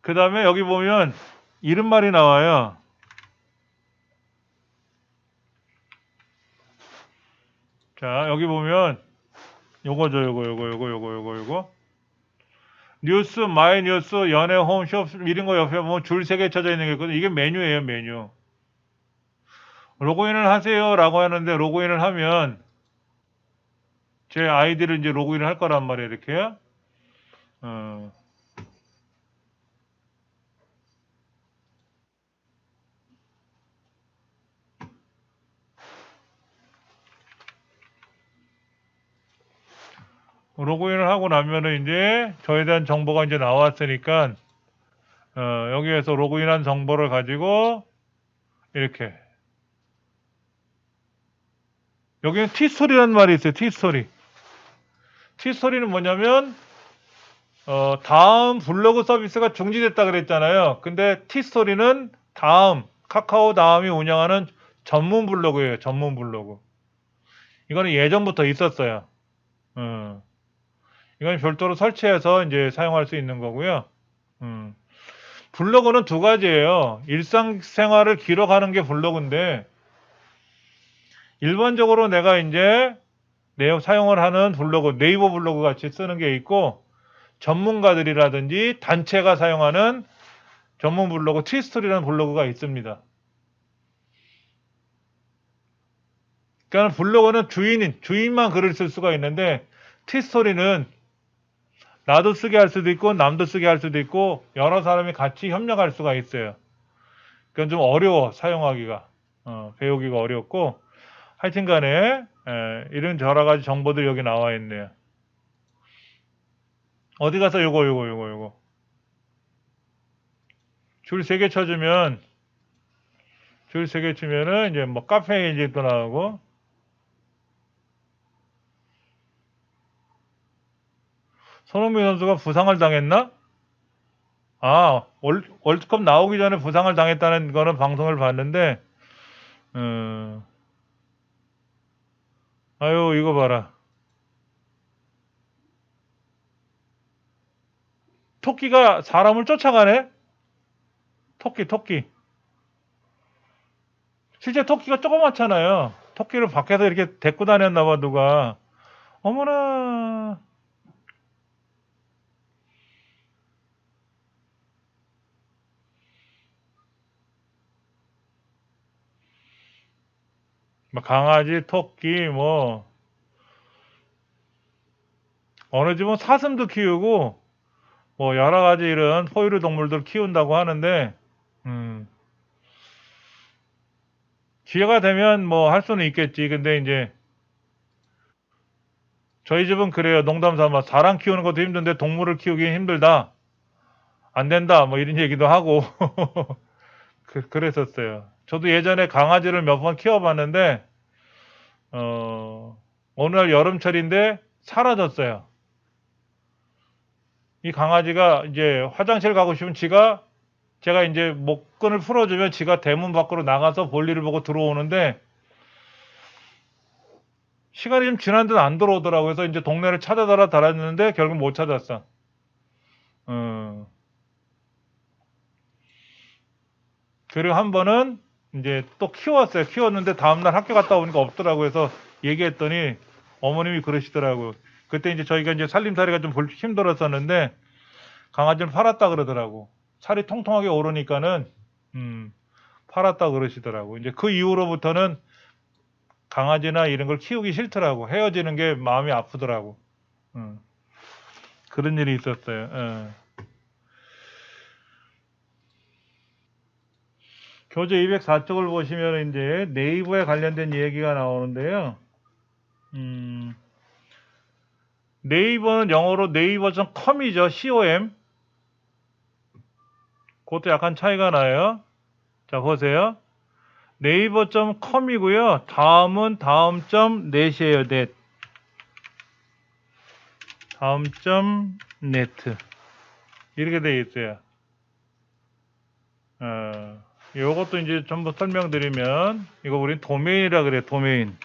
그 다음에 여기 보면 이름말이 나와요. 자, 여기 보면 요거죠. 요거. 뉴스, 마이 뉴스, 연예, 홈쇼 이런 거 옆에 보면 줄 3개 쳐져 있는 게 있거든요. 이게 메뉴예요, 메뉴. 로그인을 하세요라고 하는데 로그인을 하면 제 아이디를 이제 로그인을 할 거란 말이에요, 이렇게. 어. 로그인을 하고 나면은 이제 저에 대한 정보가 이제 나왔으니까 여기에서 로그인한 정보를 가지고 이렇게 여기는 티스토리라는 말이 있어요. 티스토리. 티스토리는 뭐냐면 다음 블로그 서비스가 중지됐다 그랬잖아요. 근데 티스토리는 카카오 다음이 운영하는 전문 블로그예요. 전문 블로그. 이거는 예전부터 있었어요. 이건 별도로 설치해서 이제 사용할 수 있는 거고요. 블로그는 두 가지예요. 일상생활을 기록하는 게 블로그인데 일반적으로 내가 이제 내용 사용을 하는 블로그, 네이버 블로그 같이 쓰는 게 있고 전문가들이라든지 단체가 사용하는 전문 블로그, 티스토리라는 블로그가 있습니다. 그러니까 블로그는 주인만 글을 쓸 수가 있는데 티스토리는 나도 쓰게 할 수도 있고 남도 쓰게 할 수도 있고 여러 사람이 같이 협력할 수가 있어요. 그건 좀 어려워 사용하기가 배우기가 어렵고 하여튼 간에 이런 여러 가지 정보들이 여기 나와 있네요. 어디 가서 요거 줄 3개 쳐주면 줄 3개 치면은 이제 뭐 카페 이제 또 나오고 손흥민 선수가 부상을 당했나? 아, 월드컵 나오기 전에 부상을 당했다는 거는 방송을 봤는데, 아유, 이거 봐라. 토끼가 사람을 쫓아가네? 토끼. 실제 토끼가 조그맣잖아요. 토끼를 밖에서 이렇게 데리고 다녔나 봐, 누가. 어머나. 뭐 강아지, 토끼, 뭐, 어느 집은 사슴도 키우고, 뭐, 여러 가지 이런 포유류 동물들 키운다고 하는데, 음, 기회가 되면 뭐 할 수는 있겠지. 근데 이제, 저희 집은 그래요. 농담 삼아. 사람 키우는 것도 힘든데 동물을 키우기 힘들다. 안 된다. 뭐 이런 얘기도 하고. 그랬었어요. 저도 예전에 강아지를 몇 번 키워봤는데, 어느 날 여름철인데 사라졌어요. 이 강아지가 이제 화장실 가고 싶으면 제가 이제 목끈을 풀어주면 지가 대문 밖으로 나가서 볼일을 보고 들어오는데, 시간이 좀 지났는데 안 들어오더라고요. 그래서 이제 동네를 찾아달라 달았는데 결국 못 찾았어. 어, 그리고 한 번은 이제 또 키웠어요. 키웠는데 다음날 학교 갔다 오니까 없더라고요. 그래서 얘기했더니 어머님이 그러시더라고요. 그때 이제 저희가 이제 살림살이가 좀 힘들었었는데 강아지를 팔았다 그러더라고. 살이 통통하게 오르니까는 팔았다 그러시더라고. 이제 그 이후로부터는 강아지나 이런 걸 키우기 싫더라고. 헤어지는 게 마음이 아프더라고. 음, 그런 일이 있었어요. 교재 204쪽을 보시면 이제 네이버에 관련된 얘기가 나오는데요. 음, 네이버는 영어로 네이버.com이죠. com. 그것도 약간 차이가 나요. 자, 보세요. 네이버.com이고요. 다음은 다음.net이에요. net. 다음.net. 이렇게 되어 있어요. 요것도 이제 전부 설명드리면, 이거 우린 도메인이라 그래요. 도메인.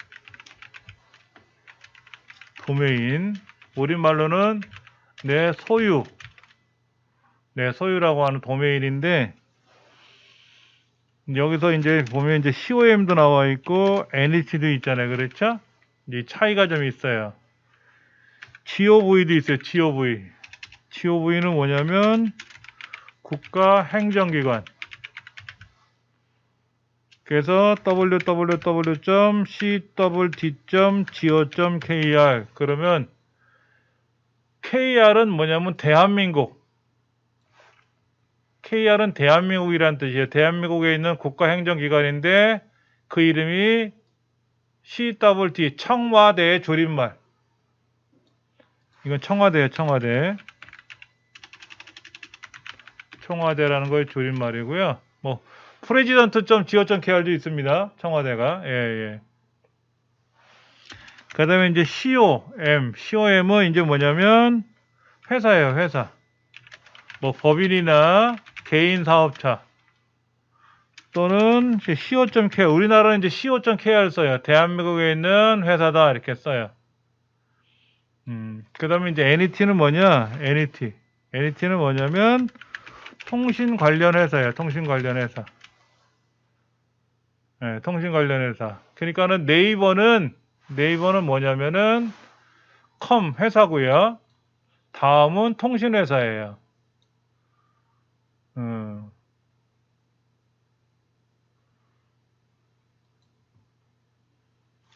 우리말로는 내 소유라고 하는 도메인인데, 여기서 이제 보면 이제 COM도 나와 있고, NH도 있잖아요. 그렇죠? 이 차이가 좀 있어요. GOV도 있어요. GOV. GOV는 뭐냐면, 국가행정기관. 그래서 www.cwd.go.kr 그러면 KR은 뭐냐면 KR은 대한민국이란 뜻이에요. 대한민국에 있는 국가행정기관인데 그 이름이 CWD 청와대의 줄임말. 이건 청와대예요, 청와대. 청와대라는 거의 줄임말이고요. 뭐 president.go.kr도 있습니다. 청와대가. 예, 예. 그다음에 이제 COM은 이제 뭐냐면 회사예요, 회사. 뭐 법인이나 개인 사업자 또는 co.kr, 우리나라는 이제 co.kr 써요. 대한민국에 있는 회사다 이렇게 써요. 그다음에 이제 NET는 뭐냐? NET는 뭐냐면 통신 관련 회사예요. 통신 관련 회사. 네, 통신 관련 회사. 그러니까는 네이버는 뭐냐면은 회사고요. 다음은 통신 회사예요.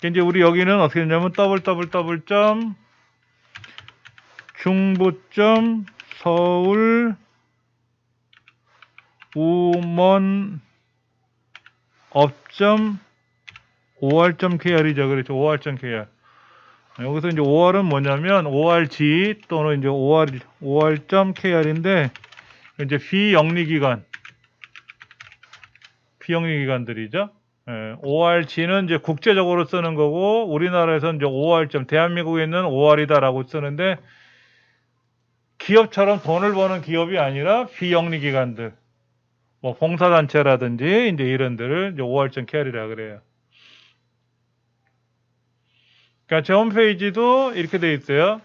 이제 우리 여기는 어떻게 되냐면 www. 중부점 서울 우먼 업점 or.kr이죠. 그렇죠. or.kr. 여기서 이제 or은 뭐냐면 org 또는 이제 or.kr인데 이제 비영리기관들이죠. org는 이제 국제적으로 쓰는 거고 우리나라에서는 이제 or. 대한민국에 있는 or이다라고 쓰는데 기업처럼 돈을 버는 기업이 아니라 비영리기관들, 뭐 봉사단체라든지 이제 이런 데를 이제 or.kr이라 그래요. 그러니까 제 홈페이지도 이렇게 돼 있어요.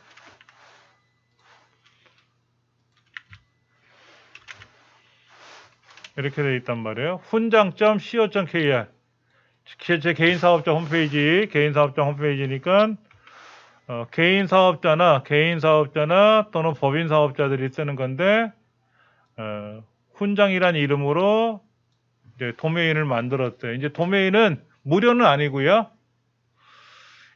이렇게 돼 있단 말이에요. 훈장.co.kr. 제 개인 사업자 홈페이지니까 개인 사업자나 또는 법인 사업자들이 쓰는 건데 훈장이란 이름으로 이제 도메인을 만들었어요. 이제 도메인은 무료는 아니고요.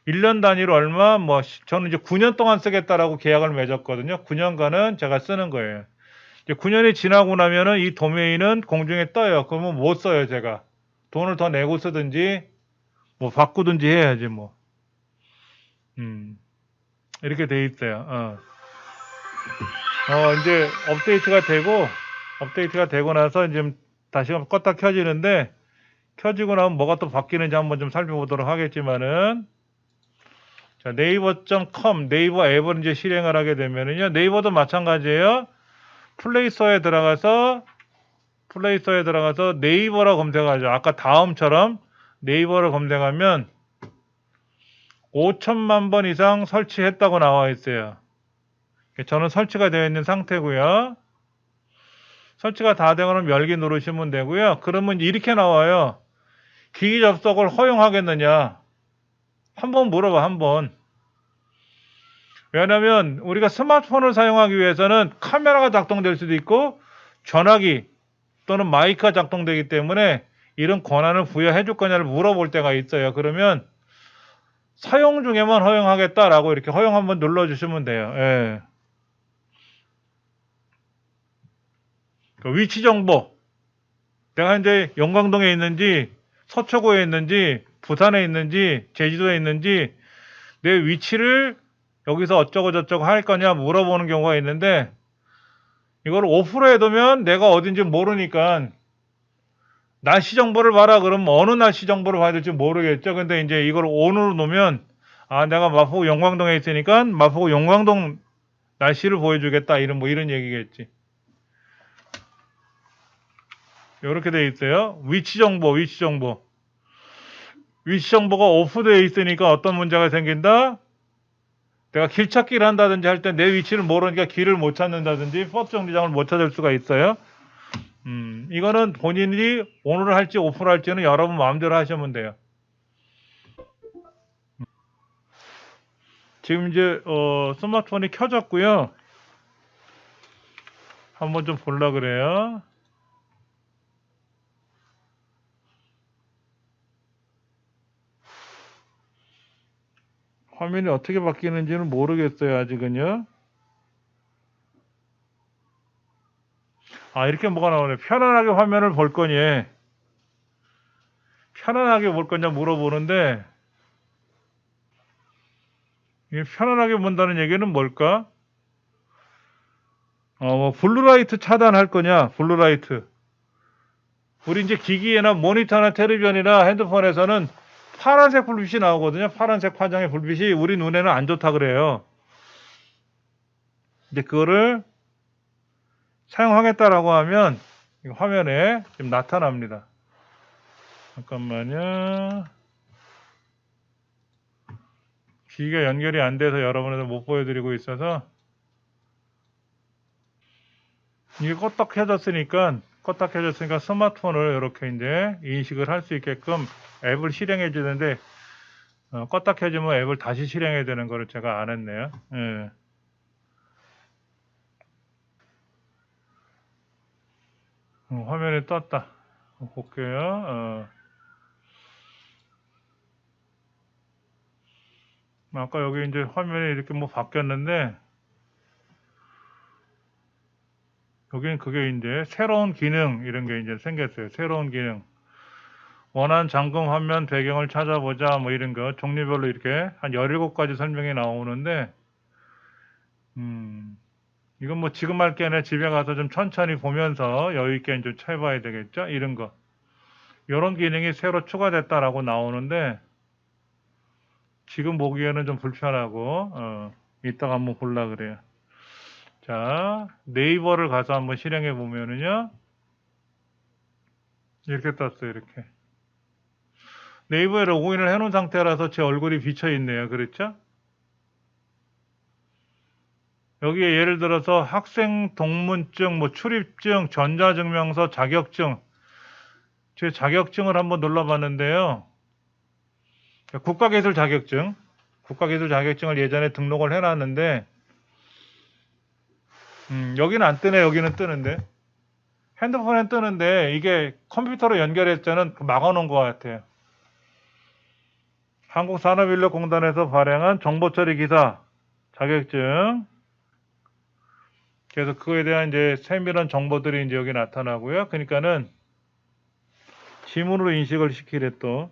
1년 단위로 얼마, 저는 이제 9년 동안 쓰겠다라고 계약을 맺었거든요. 9년간은 제가 쓰는 거예요. 이제 9년이 지나고 나면은 이 도메인은 공중에 떠요. 그러면 못 써요, 제가. 돈을 더 내고 쓰든지, 뭐 바꾸든지 해야지, 뭐. 이렇게 돼 있어요. 이제 업데이트가 되고 나서 이제 다시 껐다 켜지는데, 켜지고 나면 뭐가 또 바뀌는지 한번 좀 살펴보도록 하겠지만은, 자, 네이버.com, 네이버 앱을 이제 실행을 하게 되면은요, 네이버도 마찬가지예요. 플레이스토어에 들어가서 네이버라고 검색하죠. 아까 다음처럼 네이버를 검색하면 5천만 번 이상 설치했다고 나와 있어요. 저는 설치가 되어 있는 상태고요. 설치가 다 되고는 열기 누르시면 되고요. 그러면 이렇게 나와요. 기기 접속을 허용하겠느냐? 한번 물어봐, 한번. 왜냐하면 우리가 스마트폰을 사용하기 위해서는 카메라가 작동될 수도 있고 전화기 또는 마이크가 작동되기 때문에 이런 권한을 부여해 줄 거냐를 물어볼 때가 있어요. 그러면 사용 중에만 허용하겠다라고 이렇게 허용 한번 눌러주시면 돼요. 예. 그 위치 정보. 내가 이제 영광동에 있는지 서초구에 있는지 부산에 있는지 제주도에 있는지 내 위치를 여기서 어쩌고 저쩌고 할 거냐 물어보는 경우가 있는데 이걸 오프로 해두면 내가 어딘지 모르니까 날씨 정보를 봐라 그러면 어느 날씨 정보를 봐야 될지 모르겠죠. 근데 이제 이걸 ON으로 놓으면 내가 마포구 영광동에 있으니까 마포구 영광동 날씨를 보여주겠다 이런 얘기겠지. 이렇게 돼 있어요. 위치 정보가 오프되어 있으니까 어떤 문제가 생긴다? 내가 길 찾기를 한다든지 할 때 내 위치를 모르니까 길을 못 찾는다든지 버스 정류장을 못 찾을 수가 있어요. 이거는 본인이 ON을 할지 오프를 할지는 여러분 마음대로 하시면 돼요. 지금 이제 스마트폰이 켜졌고요. 한번 좀 볼라 그래요. 화면이 어떻게 바뀌는지는 모르겠어요, 아직은요. 이렇게 뭐가 나오네. 편안하게 화면을 볼 거니, 편안하게 볼 거냐 물어보는데, 이게 편안하게 본다는 얘기는 뭘까? 뭐 블루라이트 차단할 거냐? 블루라이트. 우리 이제 기기에나 모니터나 텔레비전이나 핸드폰에서는 파란색 불빛이 나오거든요. 파란색 파장의 불빛이 우리 눈에는 안 좋다 그래요. 이제 그거를 사용하겠다라고 하면 화면에 지금 나타납니다. 잠깐만요. 기기가 연결이 안 돼서 여러분한테 못 보여드리고 있어서 이게 껐다 켜졌으니까 스마트폰을 이렇게 이제 인식을 할 수 있게끔 앱을 실행해 주는데 껐다 켜지면 앱을 다시 실행해야 되는 거를 제가 안 했네요. 예. 화면에 떴다. 볼게요. 아까 여기 이제 화면이 이렇게 뭐 바뀌었는데 여기는 그게 이제 새로운 기능 이런 게 이제 생겼어요. 새로운 기능. 원하는 잠금 화면 배경을 찾아보자 뭐 이런 거 종류별로 이렇게 한 17가지 설명이 나오는데 이건 뭐 지금 할 게 아니라 집에 가서 좀 천천히 보면서 여유 있게 좀 쳐봐야 되겠죠? 이런 거. 이런 기능이 새로 추가됐다라고 나오는데 지금 보기에는 좀 불편하고 이따가 한번 볼라 그래요. 자, 네이버를 가서 한번 실행해 보면은요. 이렇게 떴어요. 이렇게. 네이버에 로그인을 해 놓은 상태라서 제 얼굴이 비쳐 있네요. 그렇죠? 여기에 예를 들어서 학생 동문증, 뭐 출입증, 전자증명서, 자격증. 제 자격증을 한번 눌러봤는데요. 국가기술 자격증. 국가기술 자격증을 예전에 등록을 해놨는데 여기는 안 뜨네. 여기는 뜨는데. 핸드폰엔 뜨는데 이게 컴퓨터로 연결했을 때는 막아놓은 것 같아요. 한국산업인력공단에서 발행한 정보처리 기사 자격증. 그래서 그거에 대한 이제 세밀한 정보들이 이제 여기 나타나고요. 그러니까는 지문으로 인식을 시키래 또.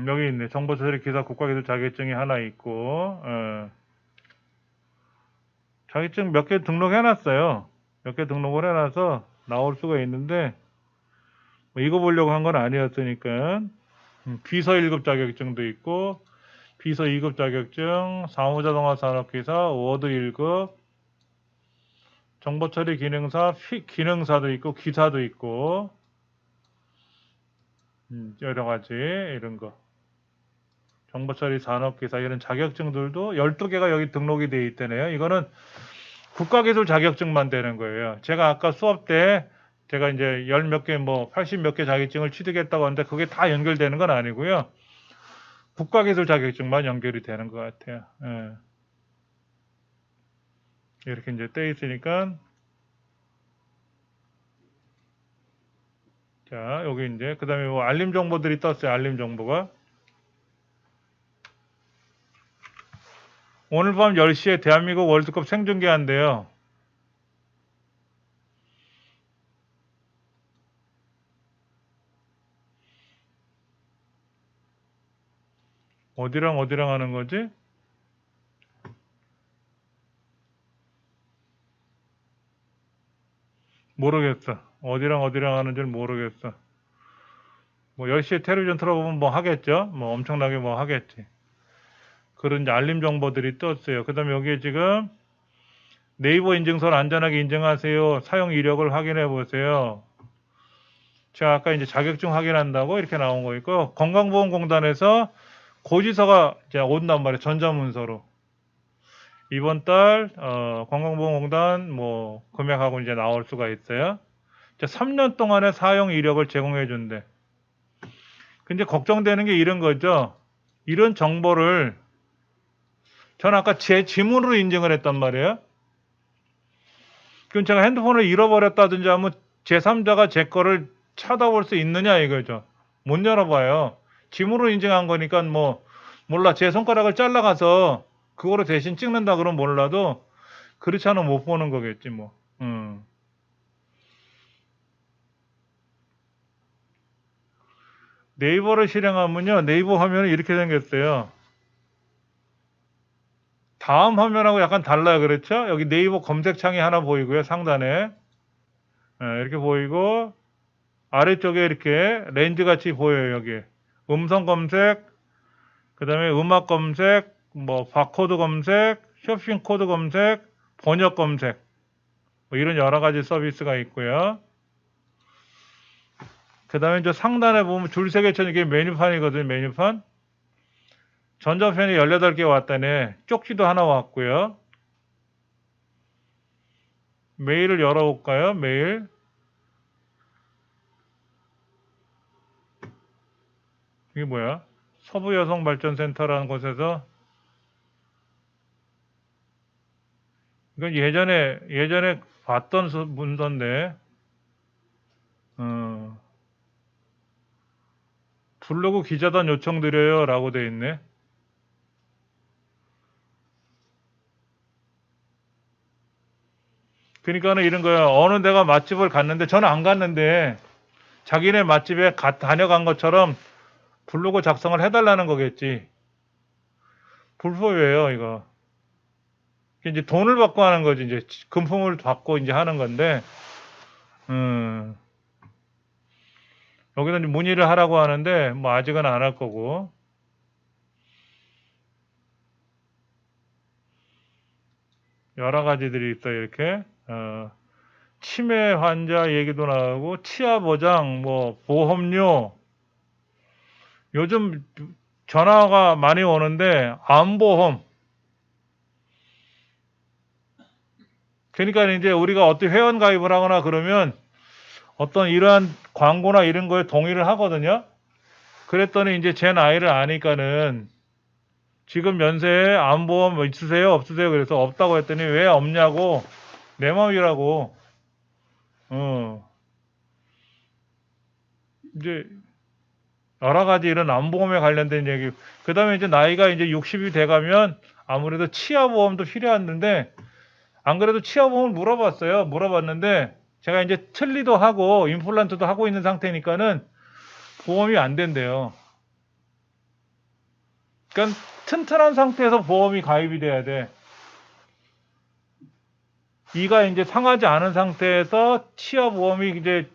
여기 있네. 정보처리 기사 국가기술 자격증이 하나 있고, 자격증 몇 개 등록해놨어요. 몇 개 등록을 해놔서 나올 수가 있는데, 뭐 이거 보려고 한 건 아니었으니까, 비서 1급 자격증도 있고, 비서 2급 자격증, 사무자동화 산업기사, 워드 1급, 정보처리 기능사, 기능사도 있고, 기사도 있고, 여러 가지, 이런 거. 정보처리 산업기사, 이런 자격증들도 12개가 여기 등록이 돼 있다네요. 이거는 국가기술 자격증만 되는 거예요. 제가 아까 수업 때 제가 이제 열 몇 개, 뭐 80 몇 개 자격증을 취득했다고 하는데 그게 다 연결되는 건 아니고요. 국가기술 자격증만 연결이 되는 것 같아요. 예. 이렇게 이제 떼 있으니까 자 여기 이제 그 다음에 뭐 알림 정보들이 떴어요. 알림 정보가 오늘 밤 10시에 대한민국 월드컵 생중계한대요. 어디랑 어디랑 하는 거지? 모르겠어. 어디랑 어디랑 하는 줄 모르겠어. 뭐 10시에 텔레비전 틀어보면 뭐 하겠죠? 뭐 엄청나게 뭐 하겠지. 그런 이제 알림 정보들이 떴어요. 그 다음에 여기에 지금 네이버 인증서를 안전하게 인증하세요. 사용 이력을 확인해 보세요. 제가 아까 이제 자격증 확인한다고 이렇게 나온 거 있고 건강보험공단에서 고지서가 이제 온단 말이에요. 전자문서로. 이번 달 건강보험공단 뭐 금액하고 이제 나올 수가 있어요. 이제 3년 동안의 사용 이력을 제공해 준대. 근데 걱정되는 게 이런 거죠. 이런 정보를 전 아까 제 지문으로 인증을 했단 말이에요. 그럼 제가 핸드폰을 잃어버렸다든지 하면 제3자가 제 거를 찾아볼 수 있느냐 이거죠. 못 열어봐요. 지문으로 인증한 거니까 뭐 몰라 제 손가락을 잘라가서 그거로 대신 찍는다 그러면 몰라도 그렇지 않으면 못 보는 거겠지 뭐. 네이버를 실행하면요. 네이버 화면이 이렇게 생겼어요. 다음 화면하고 약간 달라요. 그렇죠? 여기 네이버 검색창이 하나 보이고요. 상단에. 이렇게 보이고 아래쪽에 이렇게 렌즈 같이 보여요. 여기. 음성 검색, 그 다음에 음악 검색, 뭐 바코드 검색, 쇼핑 코드 검색, 번역 검색 뭐 이런 여러 가지 서비스가 있고요. 그 다음에 저 상단에 보면 줄 세 개 쳐는 이게 메뉴판이거든요. 메뉴판. 전자펜이 18개 왔다네. 쪽지도 하나 왔고요. 메일을 열어볼까요? 메일. 이게 뭐야? 서부여성발전센터라는 곳에서 이건 예전에 봤던 문서인데 어, 블로그 기자단 요청드려요 라고 돼 있네. 그러니까는 이런 거야. 어느 데가 맛집을 갔는데 저는 안 갔는데 자기네 맛집에 다녀간 것처럼 블로그 작성을 해달라는 거겠지. 불법이에요 이거. 이제 돈을 받고 하는 거지. 이제 금품을 받고 이제 하는 건데 음, 여기다 이제 문의를 하라고 하는데 뭐 아직은 안 할 거고. 여러 가지들이 있어요 이렇게. 치매 환자 얘기도 나오고 치아 보장, 뭐 보험료. 요즘 전화가 많이 오는데 암보험. 그러니까 이제 우리가 어떤 회원 가입을 하거나 그러면 어떤 이러한 광고나 이런 거에 동의를 하거든요. 그랬더니 이제 제 나이를 아니까는 지금 연세에 암보험 뭐 있으세요? 없으세요? 그래서 없다고 했더니 왜 없냐고. 내 맘이라고. 어. 이제 여러 가지 이런 암보험에 관련된 얘기. 그 다음에 이제 나이가 이제 60이 돼가면 아무래도 치아보험도 필요한데, 안 그래도 치아보험을 물어봤는데, 제가 이제 틀니도 하고, 임플란트도 하고 있는 상태니까는 보험이 안 된대요. 그러니까 튼튼한 상태에서 보험이 가입이 돼야 돼. 이가 이제 상하지 않은 상태에서 치아보험이 이제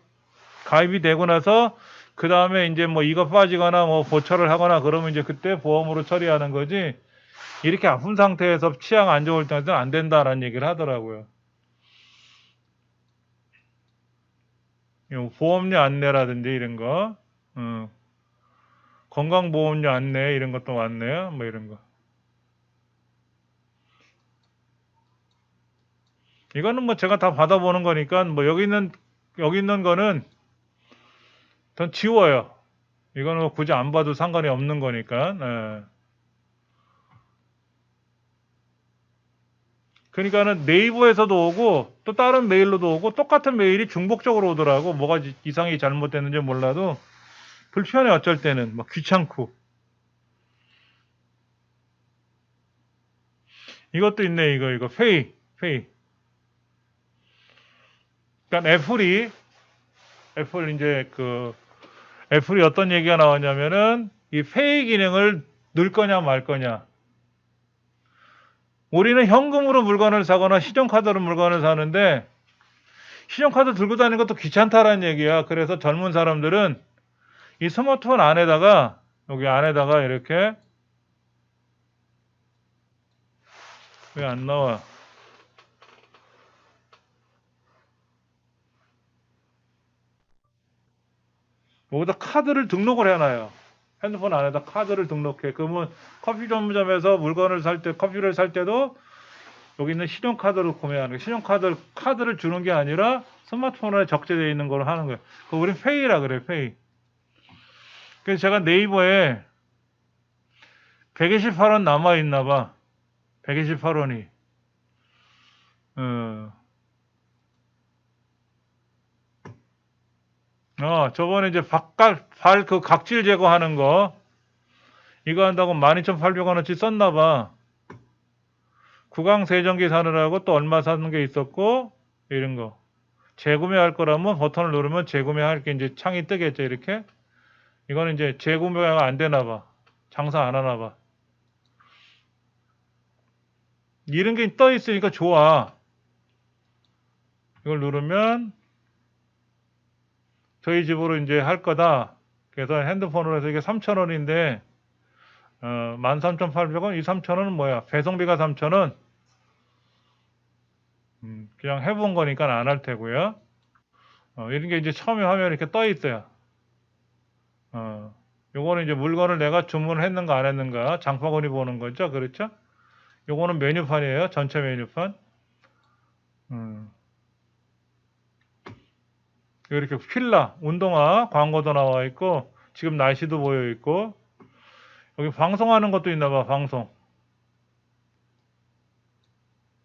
가입이 되고 나서 그 다음에 이제 뭐 이가 빠지거나 뭐 보철을 하거나 그러면 이제 그때 보험으로 처리하는 거지. 이렇게 아픈 상태에서 치아가 안 좋을 때는 안 된다라는 얘기를 하더라고요. 보험료 안내라든지 이런 거, 건강보험료 안내 이런 것도 왔네요. 뭐 이런 거. 이거는 뭐 제가 다 받아보는 거니까 뭐 여기 있는 거는 전 지워요. 이거는 뭐 굳이 안 봐도 상관이 없는 거니까. 예. 그러니까는 네이버에서도 오고 또 다른 메일로도 오고 똑같은 메일이 중복적으로 오더라고. 뭐가 이상이 잘못됐는지 몰라도 불편해 어쩔 때는 막 귀찮고. 이것도 있네. 이거 페이. 그러니까 애플 이제 애플이 어떤 얘기가 나왔냐면은 이 페이 기능을 넣을 거냐 말 거냐. 우리는 현금으로 물건을 사거나 신용카드로 물건을 사는데 신용카드 들고 다니는 것도 귀찮다라는 얘기야. 그래서 젊은 사람들은 이 스마트폰 안에다가 여기 안에다가 이렇게 왜 안 나와? 여기다 카드를 등록을 해놔요. 핸드폰 안에다 카드를 등록해. 그러면 커피 전문점에서 물건을 살 때, 커피를 살 때도 여기 있는 신용카드로 구매하는 거예요. 카드를 주는 게 아니라 스마트폰에 적재되어 있는 걸 하는 거예요. 그거 우리 페이라 그래, 페이. 그래서 제가 네이버에 128원 남아있나 봐. 128원이. 저번에 이제 발 그 각질 제거하는 거, 이거 한다고 12,800원어치 썼나 봐. 구강 세정기 사느라고 또 얼마 사는 게 있었고, 이런 거. 재구매할 거라면 버튼을 누르면 재구매할 게 이제 창이 뜨겠죠, 이렇게. 이거는 이제 재구매가 안 되나 봐. 장사 안 하나 봐. 이런 게 떠 있으니까 좋아. 이걸 누르면 저희 집으로 이제 할 거다. 그래서 핸드폰으로 해서 이게 3,000원인데 13,800원? 이 3,000원은 뭐야? 배송비가 3,000원? 그냥 해본 거니까 안 할 테고요. 이런 게 이제 처음에 화면에 이렇게 떠 있어요. 요거는 이제 물건을 내가 주문을 했는가 안 했는가 장바구니 보는 거죠. 그렇죠? 요거는 메뉴판이에요. 전체 메뉴판. 음. 이렇게 필라, 운동화 광고도 나와 있고 지금 날씨도 보여 있고 여기 방송하는 것도 있나 봐. 방송.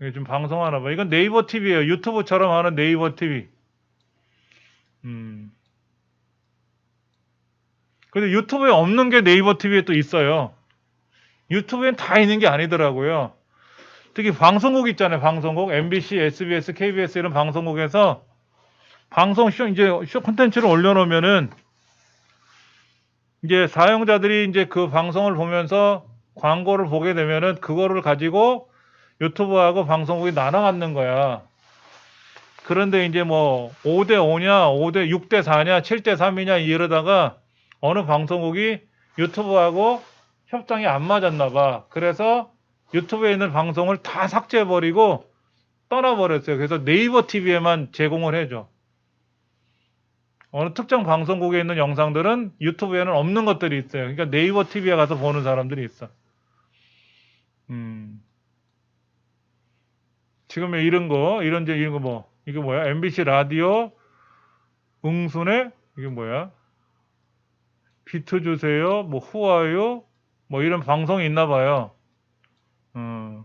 이게 지금 방송하나 봐. 이건 네이버 TV예요. 유튜브처럼 하는 네이버 TV. 음. 근데 유튜브에 없는 게 네이버 TV에 또 있어요. 유튜브엔 다 있는 게 아니더라고요. 특히 방송국 있잖아요. 방송국. MBC, SBS, KBS 이런 방송국에서 방송 쇼 콘텐츠를 올려놓으면은 이제 사용자들이 이제 그 방송을 보면서 광고를 보게 되면은 그거를 가지고 유튜브하고 방송국이 나눠 갖는 거야. 그런데 이제 뭐 5대 5냐, 5대 6대 4냐, 7대 3이냐 이러다가 어느 방송국이 유튜브하고 협상이 안 맞았나 봐. 그래서 유튜브에 있는 방송을 다 삭제해 버리고 떠나버렸어요. 그래서 네이버 TV에만 제공을 해줘. 어느 특정 방송국에 있는 영상들은 유튜브에는 없는 것들이 있어요. 그러니까 네이버 TV에 가서 보는 사람들이 있어. 음. 지금 이런 거 뭐, 이게 뭐야? MBC 라디오, 응순회? 이게 뭐야? 비트 주세요, 뭐, 후와요? 뭐, 이런 방송이 있나 봐요. 음.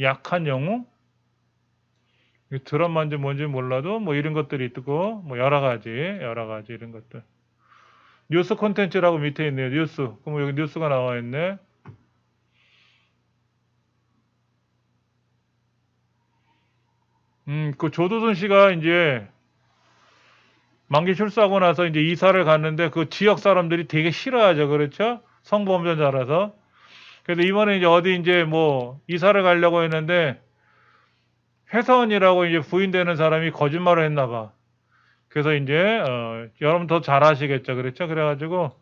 약한 영웅? 드라마인지 뭔지 몰라도 뭐 이런 것들이 있고, 뭐 여러 가지 이런 것들. 뉴스 콘텐츠라고 밑에 있네요. 뉴스. 그럼 여기 뉴스가 나와 있네. 그 조두순 씨가 이제 만기 출소하고 나서 이제 이사를 갔는데 그 지역 사람들이 되게 싫어하죠. 그렇죠? 성범죄자라서. 그래서 이번에 이제 어디 이제 뭐 이사를 가려고 했는데 회사원이라고 이제 부인되는 사람이 거짓말을 했나 봐. 그래서 이제 여러분 더 잘 아시겠죠. 그렇죠? 그래가지고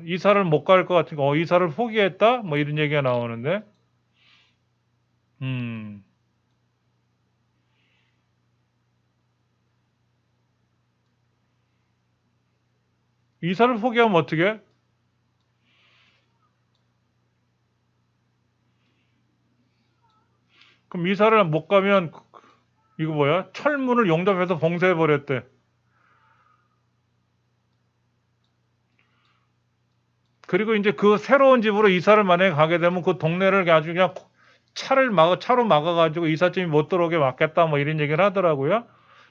이사를 못 갈 것 같으니까 이사를 포기했다? 뭐 이런 얘기가 나오는데 음 이사를 포기하면 어떻게? 그럼 이사를 못 가면 이거 뭐야? 철문을 용접해서 봉쇄해 버렸대. 그리고 이제 그 새로운 집으로 이사를 만약에 가게 되면 그 동네를 아주 그냥 차로 막아가지고 이삿짐이 못 들어오게 막겠다 뭐 이런 얘기를 하더라고요.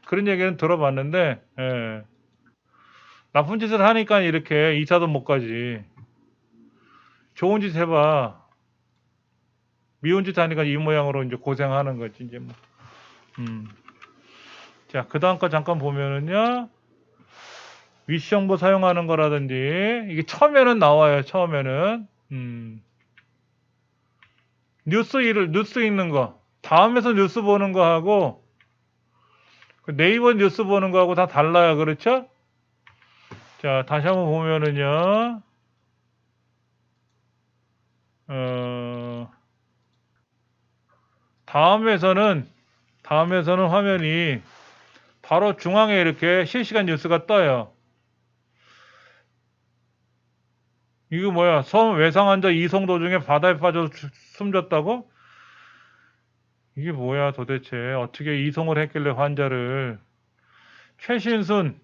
그런 얘기는 들어봤는데, 예. 나쁜 짓을 하니까 이렇게 이사도 못 가지. 좋은 짓 해봐. 미운 짓 하니까 이 모양으로 이제 고생하는 거지, 이제 뭐. 음. 자, 그 다음 거 잠깐 보면은요. 위시정보 사용하는 거라든지, 이게 처음에는 나와요, 처음에는. 뉴스 읽는 거. 다음에서 뉴스 보는 거하고, 그 네이버 뉴스 보는 거하고 다 달라요. 그렇죠? 자, 다시 한번 보면은요. 어, 다음에서는 화면이 바로 중앙에 이렇게 실시간 뉴스가 떠요. 이거 뭐야? 섬 외상 환자 이송 도중에 바다에 빠져 숨졌다고? 이게 뭐야 도대체? 어떻게 이송을 했길래 환자를? 최신순.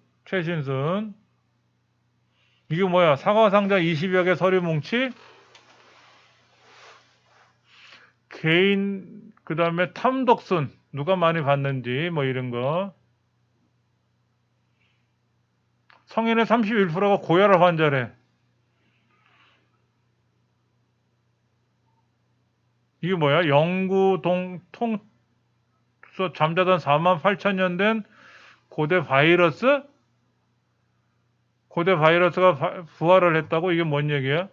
이게 뭐야? 사과 상자 20여 개 서류 뭉치? 개인, 그 다음에 탐독순. 누가 많이 봤는지, 뭐 이런 거. 성인의 31%가 고혈압 환자래. 이게 뭐야? 영구동 통서 잠자던 4만 8천 년 된 고대 바이러스? 고대 바이러스가 부활을 했다고? 이게 뭔 얘기야?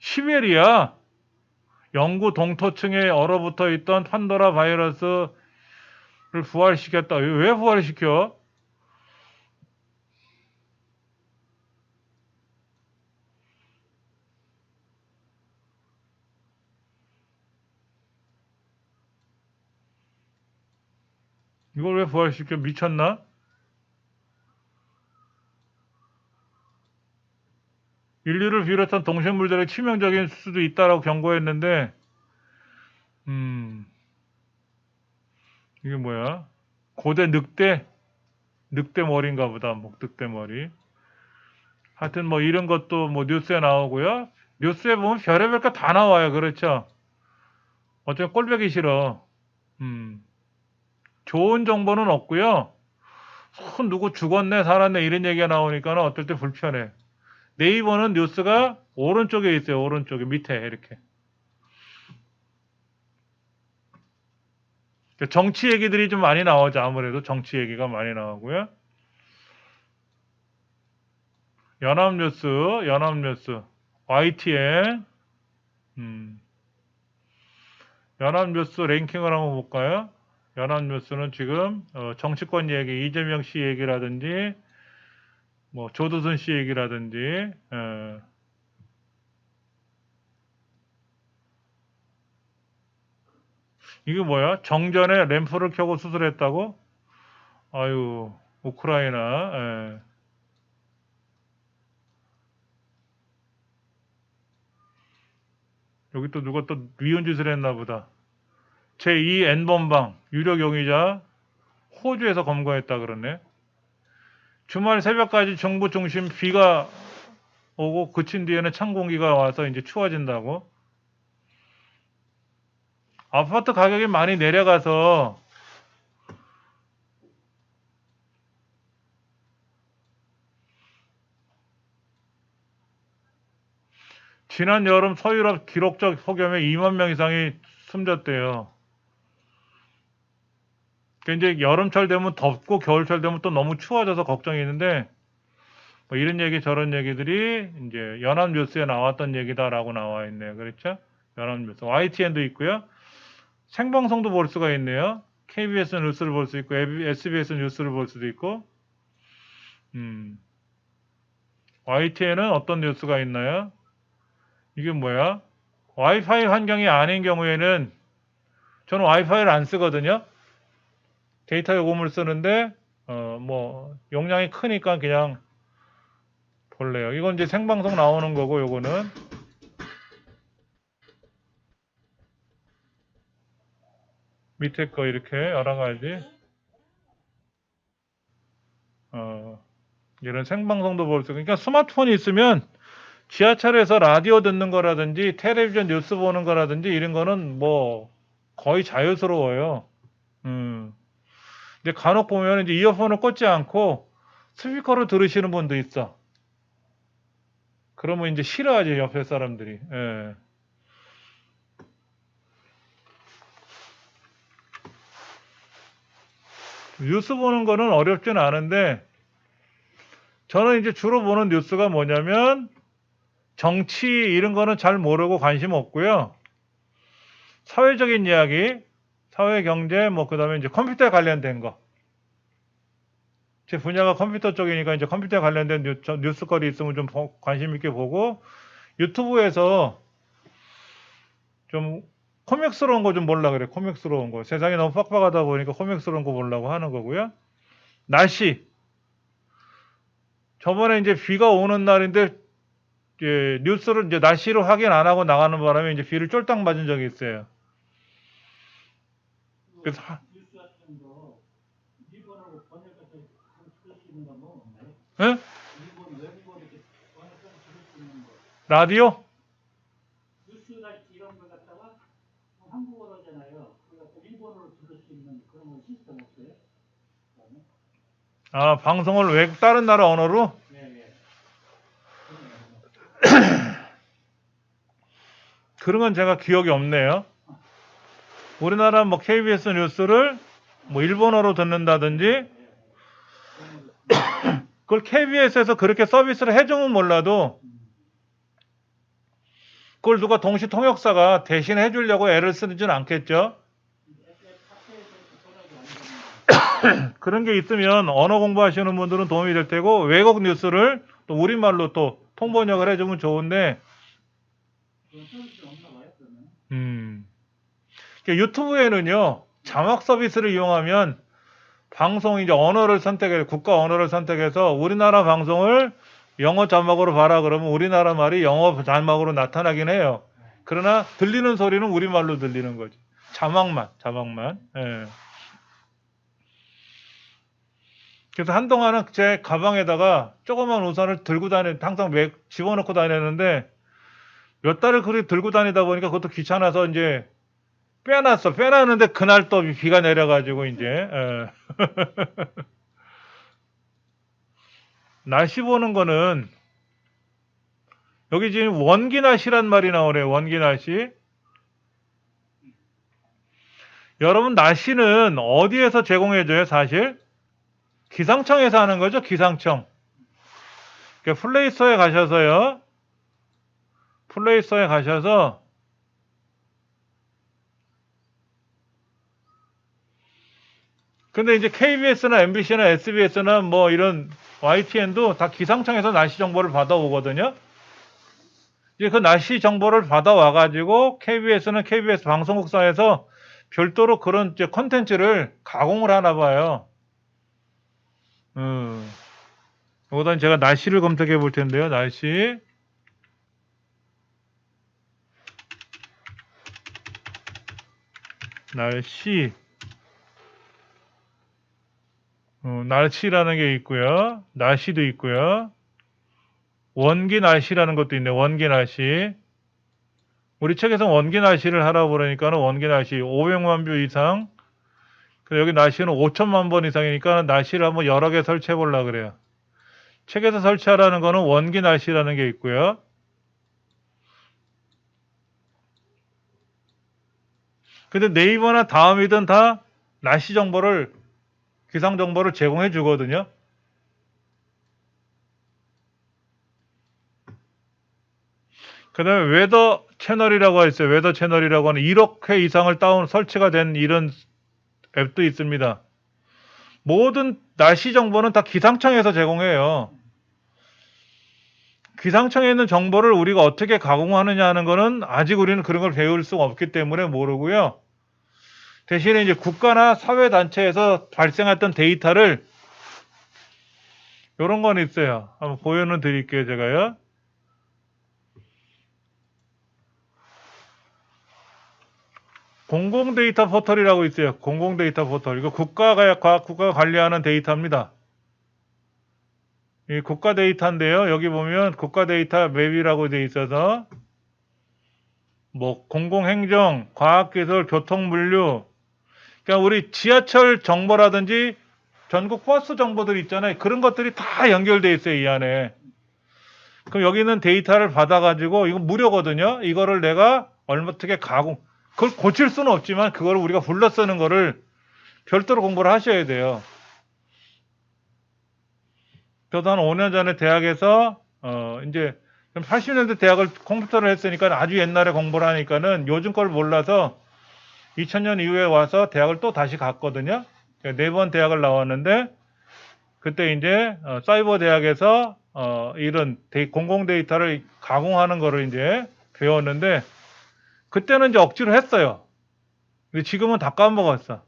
시베리아 영구 동토층에 얼어붙어 있던 판도라 바이러스를 부활시켰다. 왜 부활시켜? 이걸 왜 부활시켜? 미쳤나? 인류를 비롯한 동식물들의 치명적인 수도 있다라고 경고했는데, 이게 뭐야? 고대 늑대 머리인가 보다. 뭐 늑대 머리. 하여튼 뭐 이런 것도 뭐 뉴스에 나오고요. 뉴스에 보면 별의별 거 다 나와요. 그렇죠? 어쩌면 꼴보기 싫어. 음, 좋은 정보는 없고요. 누구 죽었네, 살았네 이런 얘기가 나오니까는 어떨 때 불편해. 네이버는 뉴스가 오른쪽에 있어요. 오른쪽에 밑에 이렇게. 정치 얘기들이 좀 많이 나오죠. 아무래도 정치 얘기가 많이 나오고요. 연합뉴스, YTN, 연합뉴스 랭킹을 한번 볼까요? 연합뉴스는 지금 정치권 얘기, 이재명 씨 얘기라든지, 뭐 조두순 씨 얘기라든지, 이게 뭐야? 정전에 램프를 켜고 수술했다고? 아유, 우크라이나. 여기 또 누가 또 미운 짓을 했나 보다. 제2 N번방 유력 용의자 호주에서 검거했다 그러네. 주말 새벽까지 정부 중심 비가 오고 그친 뒤에는 찬 공기가 와서 이제 추워진다고. 아파트 가격이 많이 내려가서 지난 여름 서유럽 기록적 폭염에 2만 명 이상이 숨졌대요. 그러니까 이제 여름철 되면 덥고 겨울철 되면 또 너무 추워져서 걱정이 있는데 뭐 이런 얘기 저런 얘기들이 이제 연합뉴스에 나왔던 얘기다라고 나와 있네요. 그렇죠? 연합뉴스. YTN도 있고요. 생방송도 볼 수가 있네요. KBS 뉴스를 볼 수 있고 SBS 뉴스를 볼 수도 있고 YTN은 어떤 뉴스가 있나요? 이게 뭐야? 와이파이 환경이 아닌 경우에는 저는 와이파이를 안 쓰거든요. 데이터 요금을 쓰는데 뭐 용량이 크니까 그냥 볼래요. 이건 이제 생방송 나오는 거고 요거는 밑에 거 이렇게 여러 가지 이런 생방송도 볼 수 있고 그러니까 스마트폰이 있으면 지하철에서 라디오 듣는 거라든지 텔레비전 뉴스 보는 거라든지 이런 거는 뭐 거의 자유스러워요. 근데 간혹 보면 이제 이어폰을 꽂지 않고 스피커로 들으시는 분도 있어. 그러면 이제 싫어하지 옆에 사람들이. 예. 뉴스 보는 거는 어렵진 않은데 저는 이제 주로 보는 뉴스가 뭐냐면 정치 이런 거는 잘 모르고 관심 없고요. 사회적인 이야기, 사회 경제 뭐 그다음에 이제 컴퓨터에 관련된 거. 제 분야가 컴퓨터 쪽이니까 이제 컴퓨터에 관련된 뉴스거리 있으면 좀 관심 있게 보고 유튜브에서 좀 코믹스러운 거 좀 보려고 그래. 코믹스러운 거. 세상이 너무 빡빡하다 보니까 코믹스러운 거 보려고 하는 거고요. 날씨. 저번에 이제 비가 오는 날인데 뉴스를 이제 날씨를 확인 안 하고 나가는 바람에 이제 비를 쫄딱 맞은 적이 있어요. 그래서 예? 라디오? 아, 방송을 외국 다른 나라 언어로? 그런 건 제가 기억이 없네요. 우리나라 뭐 KBS 뉴스를 뭐 일본어로 듣는다든지 그걸 KBS에서 그렇게 서비스를 해주면 몰라도 그걸 누가 동시 통역사가 대신 해주려고 애를 쓰지는 않겠죠. 그런 게 있으면 언어 공부하시는 분들은 도움이 될 테고 외국 뉴스를 또 우리말로 또 통번역을 해주면 좋은데 유튜브에는요 자막 서비스를 이용하면 방송 이제 언어를 선택해 국가 언어를 선택해서 우리나라 방송을 영어 자막으로 봐라 그러면 우리나라 말이 영어 자막으로 나타나긴 해요. 그러나 들리는 소리는 우리말로 들리는 거지. 자막만. 예. 그래서 한동안은 제 가방에다가 조그만 우산을 들고 항상 집어넣고 다녔는데 몇 달을 그렇게 들고 다니다 보니까 그것도 귀찮아서 이제 빼놨어. 빼놨는데 그날 또 비가 내려가지고 이제 날씨 보는 거는 여기 지금 원기 날씨란 말이 나오네요. 원기 날씨. 여러분 날씨는 어디에서 제공해줘요? 사실 기상청에서 하는 거죠. 기상청. 플레이스토어에 가셔서요. 플레이스토어에 가셔서 근데 이제 KBS나 MBC나 SBS나 뭐 이런 YTN도 다 기상청에서 날씨 정보를 받아오거든요. 이제 그 날씨 정보를 받아와 가지고 KBS는 KBS 방송국사에서 별도로 그런 이제 콘텐츠를 가공을 하나 봐요. 이거는 제가 날씨를 검색해 볼 텐데요. 날씨. 날씨라는 게 있고요. 날씨도 있고요. 원기 날씨라는 것도 있네. 원기 날씨. 우리 책에서 원기 날씨를 하라고 그러니까는 원기 날씨 500만 뷰 이상. 여기 날씨는 5천만 번 이상이니까 날씨를 한번 여러 개 설치해 보려고 그래요. 책에서 설치하라는 거는 원기 날씨라는 게 있고요. 근데 네이버나 다음이든 다 날씨 정보를 기상 정보를 제공해 주거든요. 그 다음에 웨더 채널이라고 있어요. 웨더 채널이라고 하는 1억 회 이상을 설치가 된 이런 앱도 있습니다. 모든 날씨 정보는 다 기상청에서 제공해요. 기상청에 있는 정보를 우리가 어떻게 가공하느냐 하는 거는 아직 우리는 그런 걸 배울 수가 없기 때문에 모르고요. 대신에 이제 국가나 사회단체에서 발생했던 데이터를 이런 건 있어요. 한번 보여는 드릴게요, 제가요. 공공 데이터 포털이라고 있어요. 공공 데이터 포털. 이거 국가가 관리하는 데이터입니다. 이 국가 데이터인데요. 여기 보면 국가 데이터 맵이라고 되어 있어서 뭐 공공행정, 과학기술, 교통물류 그러니까 우리 지하철 정보라든지 전국 버스 정보들 있잖아요. 그런 것들이 다 연결되어 있어요. 이 안에. 그럼 여기는 데이터를 받아가지고 이거 무료거든요. 이거를 내가 어떻게 그걸 고칠 수는 없지만 그걸 우리가 불러 쓰는 거를 별도로 공부를 하셔야 돼요. 저도 한 5년 전에 대학에서 이제 80년대 대학을 컴퓨터를 했으니까 아주 옛날에 공부를 하니까는 요즘 걸 몰라서 2000년 이후에 와서 대학을 또 다시 갔거든요. 4번 대학을 나왔는데 그때 이제 사이버 대학에서 이런 공공 데이터를 가공하는 거를 이제 배웠는데 그때는 이제 억지로 했어요. 근데 지금은 다 까먹었어.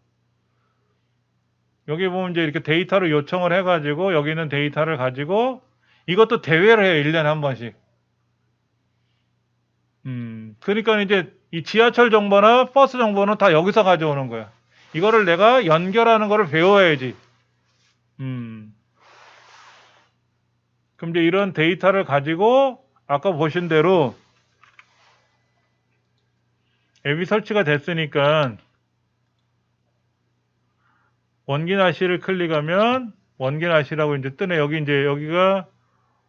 여기 보면 이제 이렇게 데이터를 요청을 해가지고 여기 있는 데이터를 가지고 이것도 대회를 해요. 1년에 한 번씩. 그러니까 이제 이 지하철 정보나 버스 정보는 다 여기서 가져오는 거야. 이거를 내가 연결하는 거를 배워야지. 그럼 이제 이런 데이터를 가지고 아까 보신 대로 앱이 설치가 됐으니까 원기 날씨를 클릭하면 원기 날씨라고 이제 뜨네. 여기 이제 여기가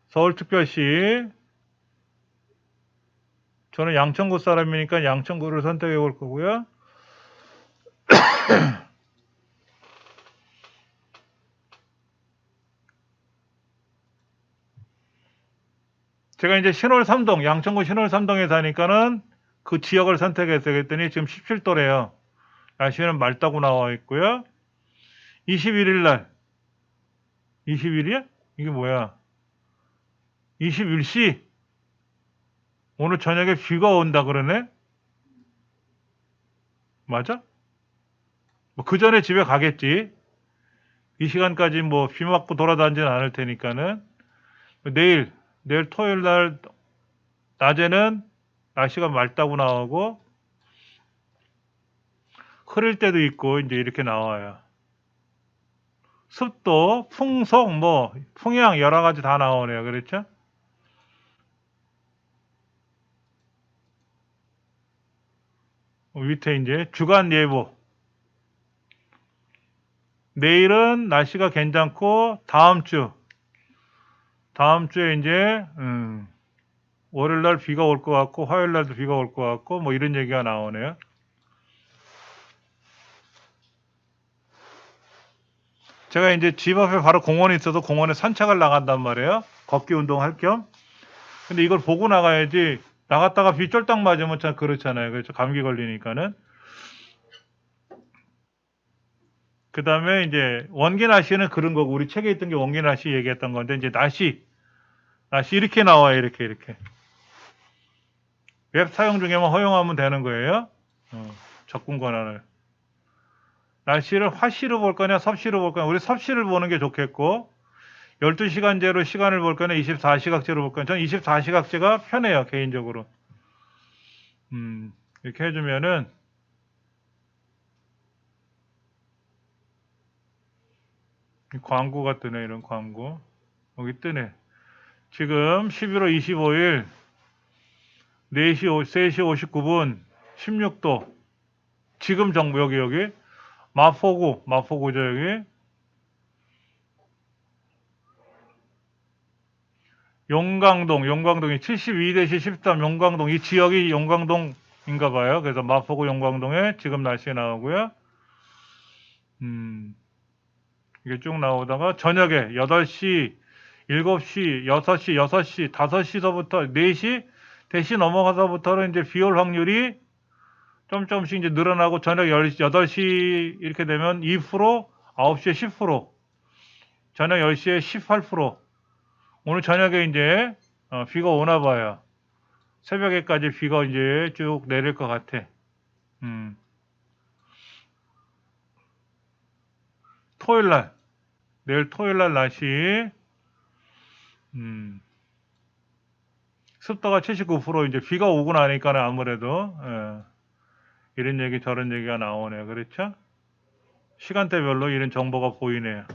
서울특별시. 저는 양천구 사람이니까 양천구를 선택해 볼 거고요. 제가 이제 신월 3동, 양천구 신월 3동에 사니까는 그 지역을 선택해서 그랬더니 지금 17도래요. 날씨는 맑다고 나와 있고요. 21일 날, 21이야? 이게 뭐야? 21시? 오늘 저녁에 비가 온다 그러네? 맞아? 뭐 그 전에 집에 가겠지. 이 시간까지 뭐 비 맞고 돌아다니진 않을 테니까는. 내일, 내일 토요일 날 낮에는 날씨가 맑다고 나오고 흐릴 때도 있고 이제 이렇게 나와요. 습도, 풍속, 뭐 풍향 여러 가지 다 나오네요. 그렇죠? 밑에 이제 주간 예보. 내일은 날씨가 괜찮고 다음 주에 이제 월요일 날 비가 올 것 같고 화요일 날도 비가 올 것 같고 뭐 이런 얘기가 나오네요. 제가 이제 집 앞에 바로 공원이 있어서 공원에 산책을 나간단 말이에요. 걷기 운동할 겸. 근데 이걸 보고 나가야지 나갔다가 비 쫄딱 맞으면 참 그렇잖아요. 그래서 감기 걸리니까는. 그 다음에 이제 원기 날씨는 그런 거고 우리 책에 있던 게 원기 날씨 얘기했던 건데 이제 날씨 이렇게 나와요. 이렇게. 웹 사용 중에만 허용하면 되는 거예요. 접근 권한을. 날씨를 화시로 볼 거냐 섭씨로 볼 거냐. 우리 섭씨를 보는 게 좋겠고 12시간제로 시간을 볼 거냐 24시각제로 볼 거냐. 전 24시각제가 편해요. 개인적으로. 이렇게 해주면은 광고가 뜨네. 이런 광고. 여기 뜨네. 지금 11월 25일 3시 59분 16도. 지금 정보 여기 마포구죠 여기. 용광동이 72-13 용광동. 이 지역이 용광동인가 봐요. 그래서 마포구 용광동에 지금 날씨 나오고요. 이게 쭉 나오다가 저녁에 8시, 7시, 6시, 5시서부터 4시, 4시 넘어가서부터는 이제 비올 확률이 조금씩 이제 늘어나고 저녁 8시 이렇게 되면 2%, 9시에 10%, 저녁 10시에 18%. 오늘 저녁에 이제 비가 오나 봐요. 새벽에까지 비가 이제 쭉 내릴 것 같아. 내일 토요일 날 날씨, 습도가 79%. 이제 비가 오고 나니까는 아무래도 이런 얘기 저런 얘기가 나오네요. 그렇죠? 시간대별로 이런 정보가 보이네요.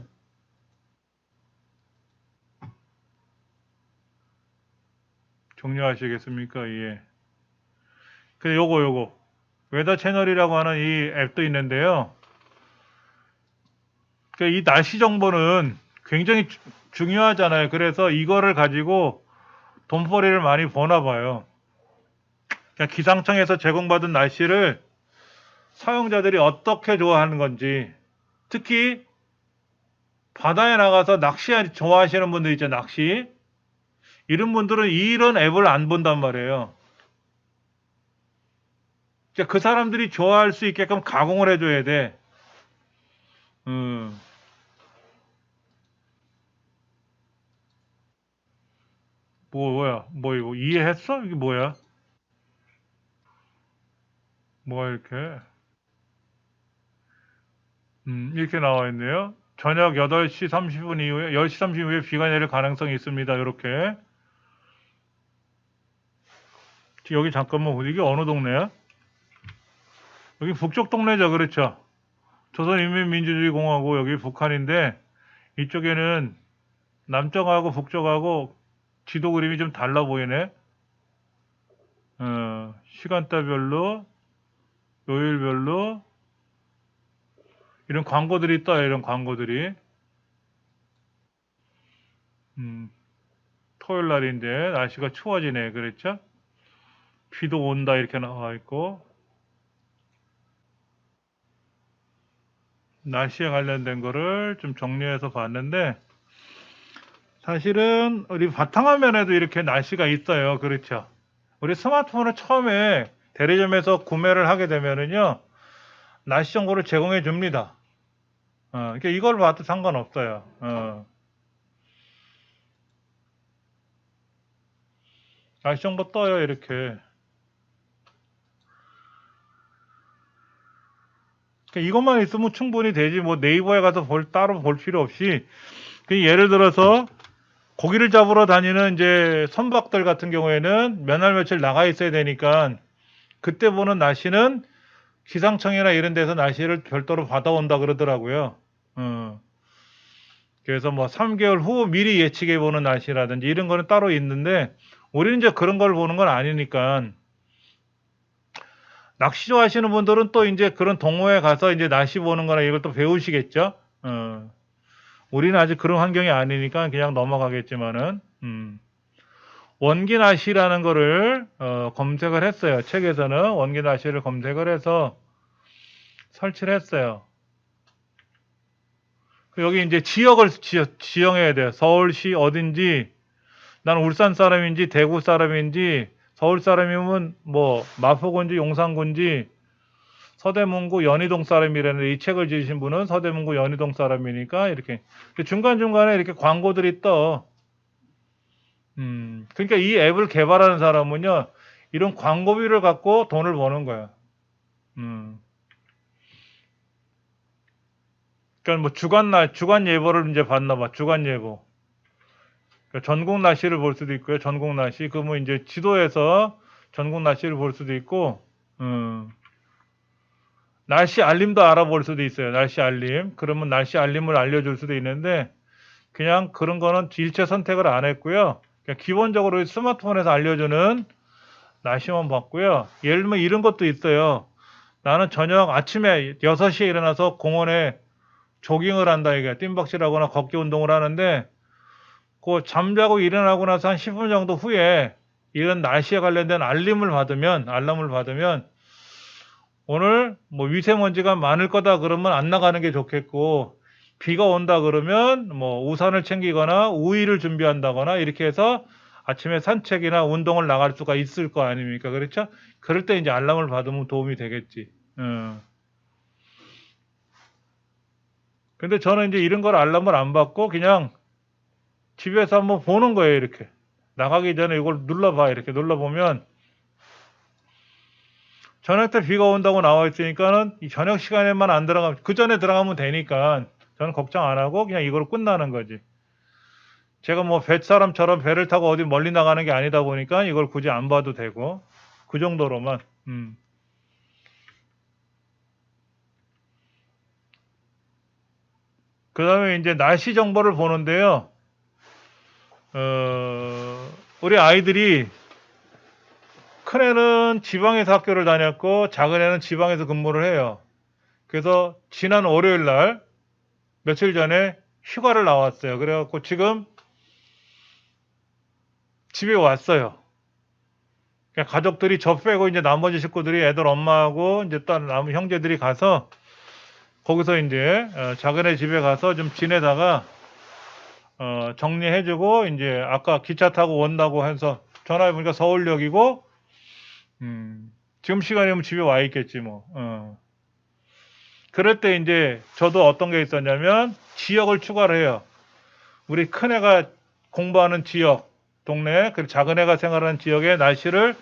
종료하시겠습니까? 예. 그 요거 웨더 채널이라고 하는 이 앱도 있는데요. 이 날씨 정보는 굉장히 중요하잖아요. 그래서 이거를 가지고 돈벌이를 많이 버나 봐요. 그러니까 기상청에서 제공받은 날씨를 사용자들이 어떻게 좋아하는 건지, 특히 바다에 나가서 낚시 좋아하시는 분들 있죠. 낚시. 이런 분들은 이런 앱을 안 본단 말이에요. 그러니까 그 사람들이 좋아할 수 있게끔 가공을 해줘야 돼. 뭐야? 뭐 이거 이해했어? 이게 뭐야? 뭐가 이렇게? 이렇게 나와 있네요. 저녁 8시 30분 이후에 10시 30분 이후에 비가 내릴 가능성이 있습니다. 이렇게. 여기 잠깐만 이게 어느 동네야? 여기 북쪽 동네죠. 그렇죠? 조선인민민주주의공화국 여기 북한인데 이쪽에는 남쪽하고 북쪽하고 지도 그림이 좀 달라 보이네. 시간대별로 요일별로 이런 광고들이 떠요. 이런 광고들이. 토요일 날인데 날씨가 추워지네. 그렇죠? 비도 온다 이렇게 나와 있고 날씨에 관련된 거를 좀 정리해서 봤는데 사실은 우리 바탕화면에도 이렇게 날씨가 있어요. 그렇죠. 우리 스마트폰을 처음에 대리점에서 구매를 하게 되면은요, 날씨 정보를 제공해 줍니다. 그러니까 이걸 봐도 상관없어요. 날씨 정보 떠요, 이렇게. 그러니까 이것만 있으면 충분히 되지. 뭐 네이버에 가서 따로 볼 필요 없이. 그 예를 들어서 고기를 잡으러 다니는 이제 선박들 같은 경우에는 몇 날 며칠 나가 있어야 되니까 그때 보는 날씨는 기상청이나 이런 데서 날씨를 별도로 받아온다 그러더라고요. 그래서 뭐 3개월 후 미리 예측해 보는 날씨라든지 이런 거는 따로 있는데 우리는 이제 그런 걸 보는 건 아니니까 낚시 좋아하시는 분들은 또 이제 그런 동호회 가서 이제 날씨 보는 거나 이걸 또 배우시겠죠. 우리는 아직 그런 환경이 아니니까 그냥 넘어가겠지만은 원기 날씨라는 거를 검색을 했어요. 책에서는 원기 날씨를 검색을 해서 설치를 했어요. 여기 이제 지역을 지정해야 돼요. 서울시 어딘지, 나는 울산 사람인지 대구 사람인지, 서울 사람이면 뭐 마포구인지 용산구인지, 서대문구 연희동 사람이라는데 이 책을 지으신 분은 서대문구 연희동 사람이니까 이렇게 중간중간에 이렇게 광고들이 떠. 그러니까 이 앱을 개발하는 사람은요, 이런 광고비를 갖고 돈을 버는 거야. 음. 그러니까 뭐 주간 예보를 이제 봤나 봐. 주간 예보. 그러니까 전국 날씨를 볼 수도 있고요. 전국 날씨. 그러면 이제 지도에서 전국 날씨를 볼 수도 있고, 날씨 알림도 알아볼 수도 있어요. 날씨 알림. 그러면 날씨 알림을 알려줄 수도 있는데, 그냥 그런 거는 일체 선택을 안 했고요. 그냥 기본적으로 스마트폰에서 알려주는 날씨만 봤고요. 예를 들면 이런 것도 있어요. 나는 저녁 아침에 6시에 일어나서 공원에 조깅을 한다 이게 뜀박질하거나 걷기 운동을 하는데 그 잠자고 일어나고 나서 한 10분 정도 후에 이런 날씨에 관련된 알람을 받으면 오늘 뭐 미세먼지가 많을 거다 그러면 안 나가는 게 좋겠고 비가 온다 그러면 뭐 우산을 챙기거나 우의를 준비한다거나 이렇게 해서 아침에 산책이나 운동을 나갈 수가 있을 거 아닙니까? 그렇죠? 그럴 때 이제 알람을 받으면 도움이 되겠지. 근데 저는 이제 이런 걸 알람을 안 받고 그냥 집에서 한번 보는 거예요, 이렇게. 나가기 전에 이걸 눌러봐, 이렇게 눌러보면 저녁 때 비가 온다고 나와 있으니까는 이 저녁 시간에만 안 들어가면 그 전에 들어가면 되니까 저는 걱정 안 하고 그냥 이걸로 끝나는 거지. 제가 뭐 뱃사람처럼 배를 타고 어디 멀리 나가는 게 아니다 보니까 이걸 굳이 안 봐도 되고 그 정도로만. 그 다음에 이제 날씨 정보를 보는데요. 우리 아이들이 큰애는 지방에서 학교를 다녔고 작은애는 지방에서 근무를 해요. 그래서 지난 월요일 날 며칠 전에 휴가를 나왔어요. 그래갖고 지금 집에 왔어요. 그러니까 가족들이 저 빼고 이제 나머지 식구들이 애들 엄마하고 이제 딸 남은 형제들이 가서 거기서 이제 작은애 집에 가서 좀 지내다가 정리해주고 이제 아까 기차 타고 온다고 해서 전화해 보니까 서울역이고 지금 시간이면 집에 와 있겠지 뭐. 그럴 때 이제 저도 어떤 게 있었냐면 지역을 추가를 해요. 우리 큰애가 공부하는 지역, 동네, 그리고 작은애가 생활하는 지역의 날씨를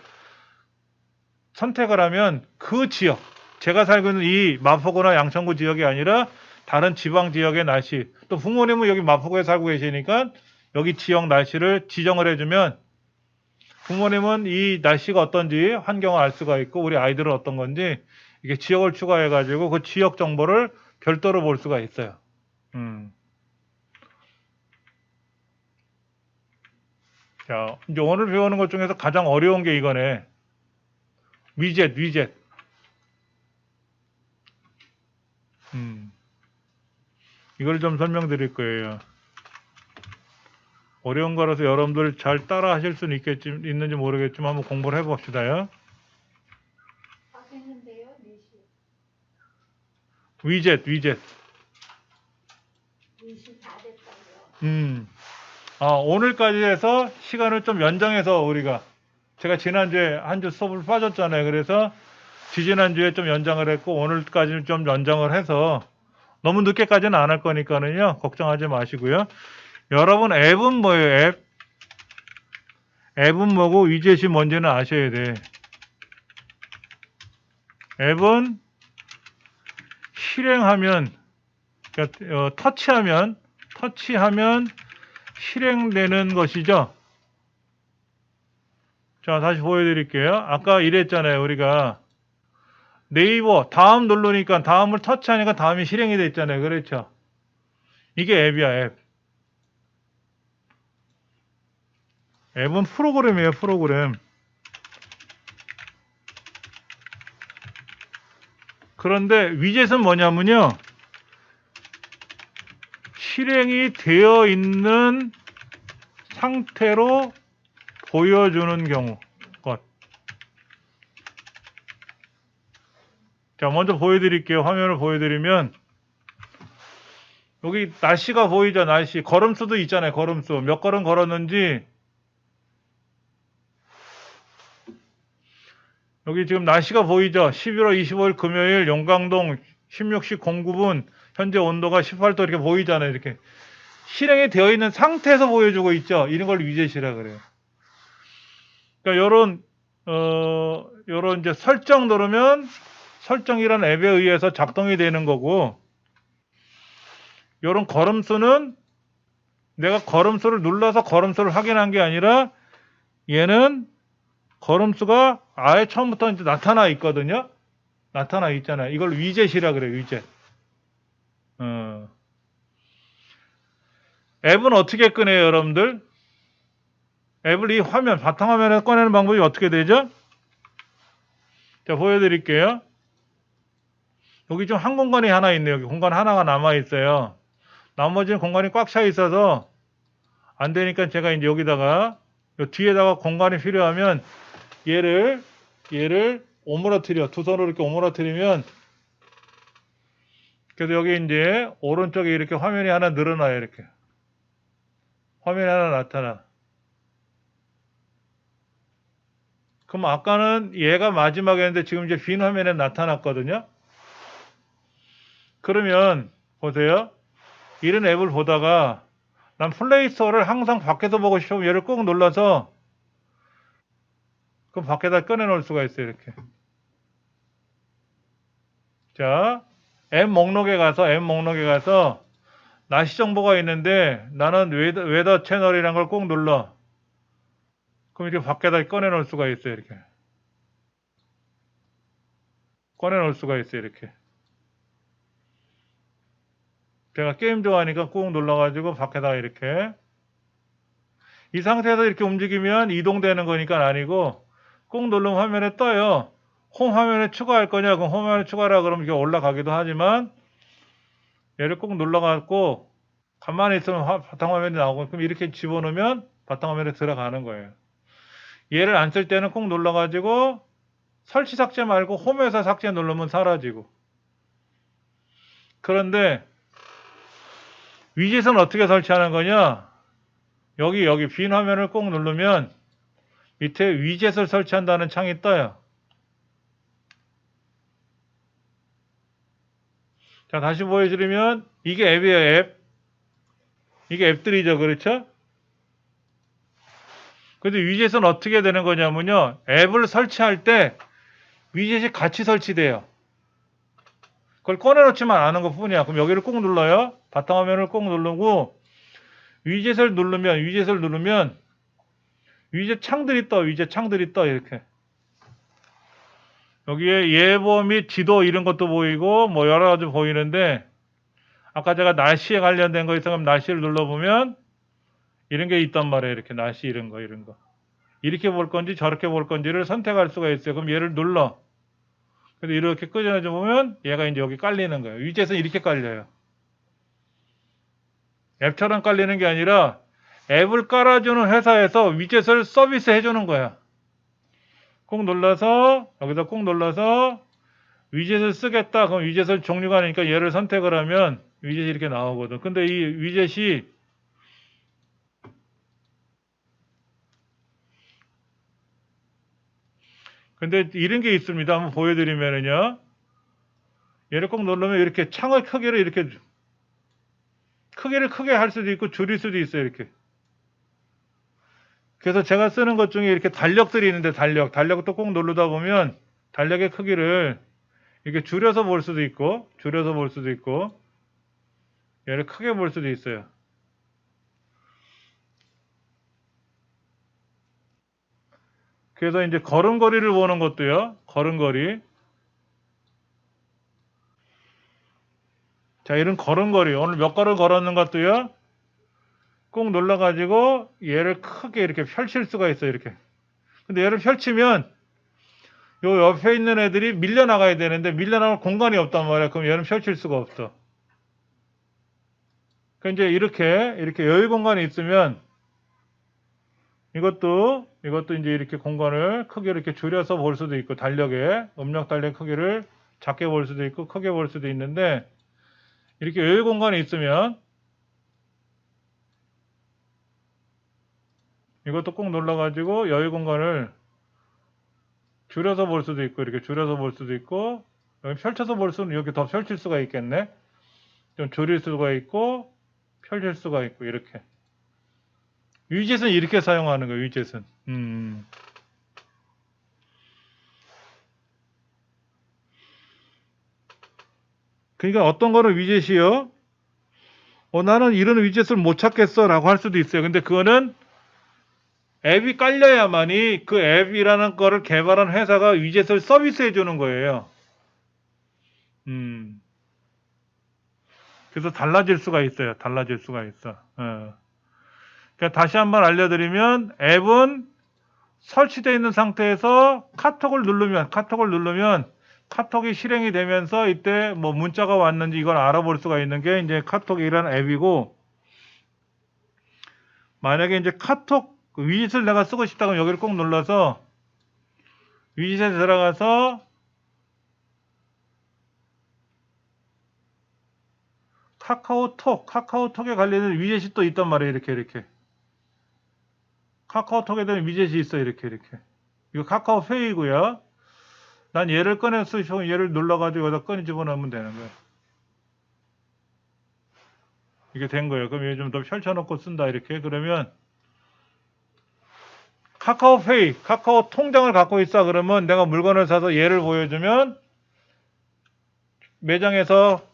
선택을 하면 그 지역, 제가 살고 있는 이 마포구나 양천구 지역이 아니라 다른 지방 지역의 날씨, 또 부모님은 여기 마포구에 살고 계시니까 여기 지역 날씨를 지정을 해주면 부모님은 이 날씨가 어떤지 환경을 알 수가 있고 우리 아이들은 어떤 건지 이게 지역을 추가해 가지고 그 지역 정보를 별도로 볼 수가 있어요. 자, 이제 오늘 배우는 것 중에서 가장 어려운 게 이거네. 위젯. 이걸 좀 설명드릴 거예요. 어려운 거라서 여러분들 잘 따라 하실 수는 있는지 모르겠지만 한번 공부를 해봅시다요. 하겠는데요, 4시. 위젯. 4시 다 됐다고요. 음. 오늘까지 해서 시간을 좀 연장해서 우리가 제가 지난주에 한 주 수업을 빠졌잖아요. 그래서 지지난주에 좀 연장을 했고 오늘까지 좀 연장을 해서 너무 늦게까지는 안 할 거니까는요. 걱정하지 마시고요. 여러분 앱은 뭐예요? 앱은 뭐고 위젯이 뭔지는 아셔야 돼. 앱은 실행하면 그러니까 터치하면 실행되는 것이죠. 자, 다시 보여드릴게요. 아까 이랬잖아요. 우리가 네이버 다음 누르니까 다음을 터치하니까 다음이 실행이 됐잖아요. 그렇죠? 이게 앱이야, 앱. 앱은 프로그램이에요, 프로그램. 그런데 위젯은 뭐냐면요. 실행이 되어 있는 상태로 보여주는 경우 것. 자, 먼저 보여드릴게요. 화면을 보여드리면 여기 날씨가 보이죠? 날씨. 걸음수도 있잖아요. 걸음수. 몇 걸음 걸었는지 여기 지금 날씨가 보이죠? 11월 25일 금요일 용강동 16시 09분 현재 온도가 18도 이렇게 보이잖아요. 이렇게 실행이 되어 있는 상태에서 보여주고 있죠. 이런 걸 위젯이라 그래요. 그러니까 요런 이제 설정 누르면 설정이라는 앱에 의해서 작동이 되는 거고 요런 걸음수는 내가 걸음수를 눌러서 걸음수를 확인한 게 아니라 얘는 걸음수가 아예 처음부터 이제 나타나 있거든요. 나타나 있잖아요. 이걸 위젯이라 그래요. 위젯. 앱은 어떻게 꺼내요, 여러분들? 앱을 이 화면, 바탕화면에서 꺼내는 방법이 어떻게 되죠? 자, 보여드릴게요. 여기 좀 한 공간이 하나 있네요. 여기 공간 하나가 남아 있어요. 나머지는 공간이 꽉 차 있어서 안 되니까 제가 이제 여기다가 요 뒤에다가 공간이 필요하면 얘를 오므라뜨려 두 손으로 이렇게 오므라뜨리면 그래서 여기 이제 오른쪽에 이렇게 화면이 하나 늘어나요. 이렇게 화면이 하나 나타나. 그럼 아까는 얘가 마지막이었는데 지금 이제 빈 화면에 나타났거든요. 그러면 보세요. 이런 앱을 보다가 난 플레이스토어를 항상 밖에서 보고 싶으면 얘를 꼭 눌러서 그럼 밖에다 꺼내 놓을 수가 있어요. 이렇게. 자, 앱 목록에 가서 날씨 정보가 있는데 나는 웨더 채널이란 걸 꼭 눌러. 그럼 이렇게 밖에다 꺼내 놓을 수가 있어요. 이렇게. 꺼내 놓을 수가 있어요. 이렇게. 제가 게임 좋아하니까 꾹 눌러가지고 밖에다가 이렇게. 이 상태에서 이렇게 움직이면 이동되는 거니까 아니고 꾹 누르면 화면에 떠요. 홈 화면에 추가할 거냐? 그럼 홈 화면에 추가라 그러면 이게 올라가기도 하지만 얘를 꾹 눌러갖고 가만히 있으면 바탕화면이 나오고 그럼 이렇게 집어넣으면 바탕화면에 들어가는 거예요. 얘를 안 쓸 때는 꾹 눌러가지고 설치 삭제 말고 홈에서 삭제 누르면 사라지고. 그런데 위젯은 어떻게 설치하는 거냐? 여기 빈 화면을 꼭 누르면 밑에 위젯을 설치한다는 창이 떠요. 자, 다시 보여드리면 이게 앱이에요, 앱. 이게 앱들이죠, 그렇죠? 근데 위젯은 어떻게 되는 거냐면요. 앱을 설치할 때 위젯이 같이 설치돼요. 그걸 꺼내놓지만 않은 것 뿐이야. 그럼 여기를 꼭 눌러요. 바탕화면을 꼭 누르고 위젯을 누르면 위젯 창들이 떠. 위젯 창들이 떠. 이렇게. 여기에 예보 및 지도 이런 것도 보이고 뭐 여러 가지 보이는데 아까 제가 날씨에 관련된 거 있으면 날씨를 눌러보면 이런 게 있단 말이에요. 이렇게 날씨 이런 거. 이렇게 볼 건지 저렇게 볼 건지를 선택할 수가 있어요. 그럼 얘를 눌러. 그래서 이렇게 끄집어져 보면 얘가 이제 여기 깔리는 거예요. 위젯은 이렇게 깔려요. 앱처럼 깔리는 게 아니라 앱을 깔아주는 회사에서 위젯을 서비스 해주는 거야. 꼭 눌러서 여기다 꼭 눌러서 위젯을 쓰겠다. 그럼 위젯을 종류가 아니니까 얘를 선택을 하면 위젯이 이렇게 나오거든. 근데 이 위젯이 근데 이런 게 있습니다. 한번 보여드리면은요. 얘를 꼭 누르면 이렇게 창의 크기를 이렇게 크기를 크게 할 수도 있고 줄일 수도 있어요. 이렇게. 그래서 제가 쓰는 것 중에 이렇게 달력들이 있는데 달력도 꼭 누르다 보면 달력의 크기를 이렇게 줄여서 볼 수도 있고 얘를 크게 볼 수도 있어요. 그래서 이제 걸음걸이를 보는 것도요. 걸음걸이. 자, 이런 걸음걸이. 오늘 몇 걸음 걸었는 것도요. 꼭 눌러가지고 얘를 크게 이렇게 펼칠 수가 있어요. 이렇게. 근데 얘를 펼치면 요 옆에 있는 애들이 밀려나가야 되는데 밀려나갈 공간이 없단 말이야. 그럼 얘는 펼칠 수가 없어. 그러니까 이제 이렇게 여유 공간이 있으면 이것도 이제 이렇게 공간을 크게 이렇게 줄여서 볼 수도 있고 달력에 음력 달력 크기를 작게 볼 수도 있고 크게 볼 수도 있는데 이렇게 여유 공간이 있으면 이것도 꼭 눌러가지고 여유 공간을 줄여서 볼 수도 있고 이렇게 줄여서 볼 수도 있고 펼쳐서 볼 수는 이렇게 더 펼칠 수가 있겠네. 좀 줄일 수가 있고 펼칠 수가 있고 이렇게. 위젯은 이렇게 사용하는 거예요. 위젯은. 그러니까 어떤 거는 위젯이요. 나는 이런 위젯을 못 찾겠어 라고 할 수도 있어요. 근데 그거는 앱이 깔려야만이 그 앱이라는 거를 개발한 회사가 위젯을 서비스해 주는 거예요. 그래서 달라질 수가 있어요. 달라질 수가 있어. 그러니까 다시 한번 알려드리면 앱은 설치되어 있는 상태에서 카톡을 누르면 카톡이 실행이 되면서 이때 뭐 문자가 왔는지 이걸 알아볼 수가 있는 게 이제 카톡이라는 앱이고 만약에 이제 카톡 위젯을 내가 쓰고 싶다 그러면 여기를 꼭 눌러서 위젯에 들어가서 카카오톡에 관련된 위젯이 또 있단 말이에요. 이렇게 카카오톡에 대한 위젯이 있어. 이렇게 이거 카카오페이고요. 난 얘를 꺼내서 얘를 눌러가지고 여기다 꺼내 집어넣으면 되는 거예요. 이게 된 거예요. 그럼 얘 좀 더 펼쳐놓고 쓴다. 이렇게 그러면 카카오페이, 카카오 통장을 갖고 있어. 그러면 내가 물건을 사서 얘를 보여주면 매장에서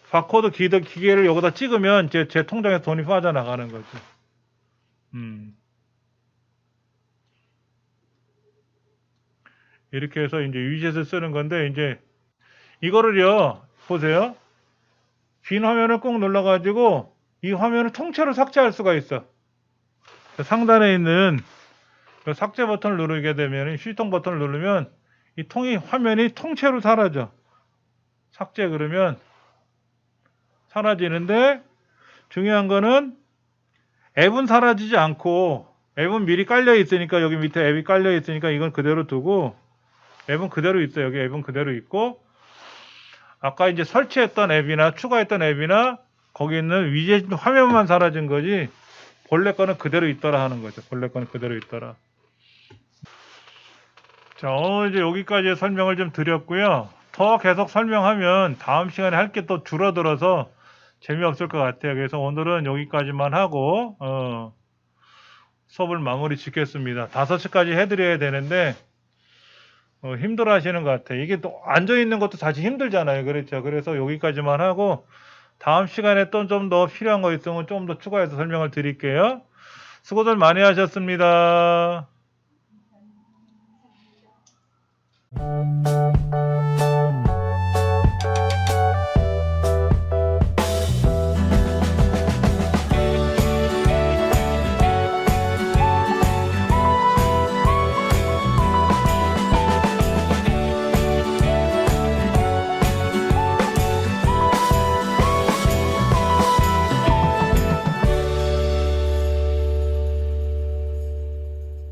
바코드 기계를 여기다 찍으면 제 통장에 돈이 빠져나가는 거죠. 이렇게 해서 이제 위젯을 쓰는 건데 이제 이거를요 보세요. 빈 화면을 꼭 눌러가지고 이 화면을 통째로 삭제할 수가 있어. 상단에 있는 그 삭제 버튼을 누르게 되면 휴지통 버튼을 누르면 이 화면이 통째로 사라져. 삭제 그러면 사라지는데 중요한 거는 앱은 사라지지 않고 앱은 미리 깔려 있으니까 여기 밑에 앱이 깔려 있으니까 이건 그대로 두고 앱은 그대로 있어요. 여기 앱은 그대로 있고 아까 이제 설치했던 앱이나 추가했던 앱이나 거기 있는 위젯 화면만 사라진 거지 본래 거는 그대로 있더라 하는 거죠. 본래 거는 그대로 있더라. 자, 오늘 이제 여기까지 설명을 좀 드렸고요. 더 계속 설명하면 다음 시간에 할 게 또 줄어들어서 재미없을 것 같아요. 그래서 오늘은 여기까지만 하고 수업을 마무리 짓겠습니다. 5시까지 해드려야 되는데 힘들어 하시는 것 같아요. 이게 또 앉아있는 것도 사실 힘들잖아요. 그렇죠. 그래서 여기까지만 하고 다음 시간에 또 좀 더 필요한 거 있으면 좀 더 추가해서 설명을 드릴게요. 수고들 많이 하셨습니다.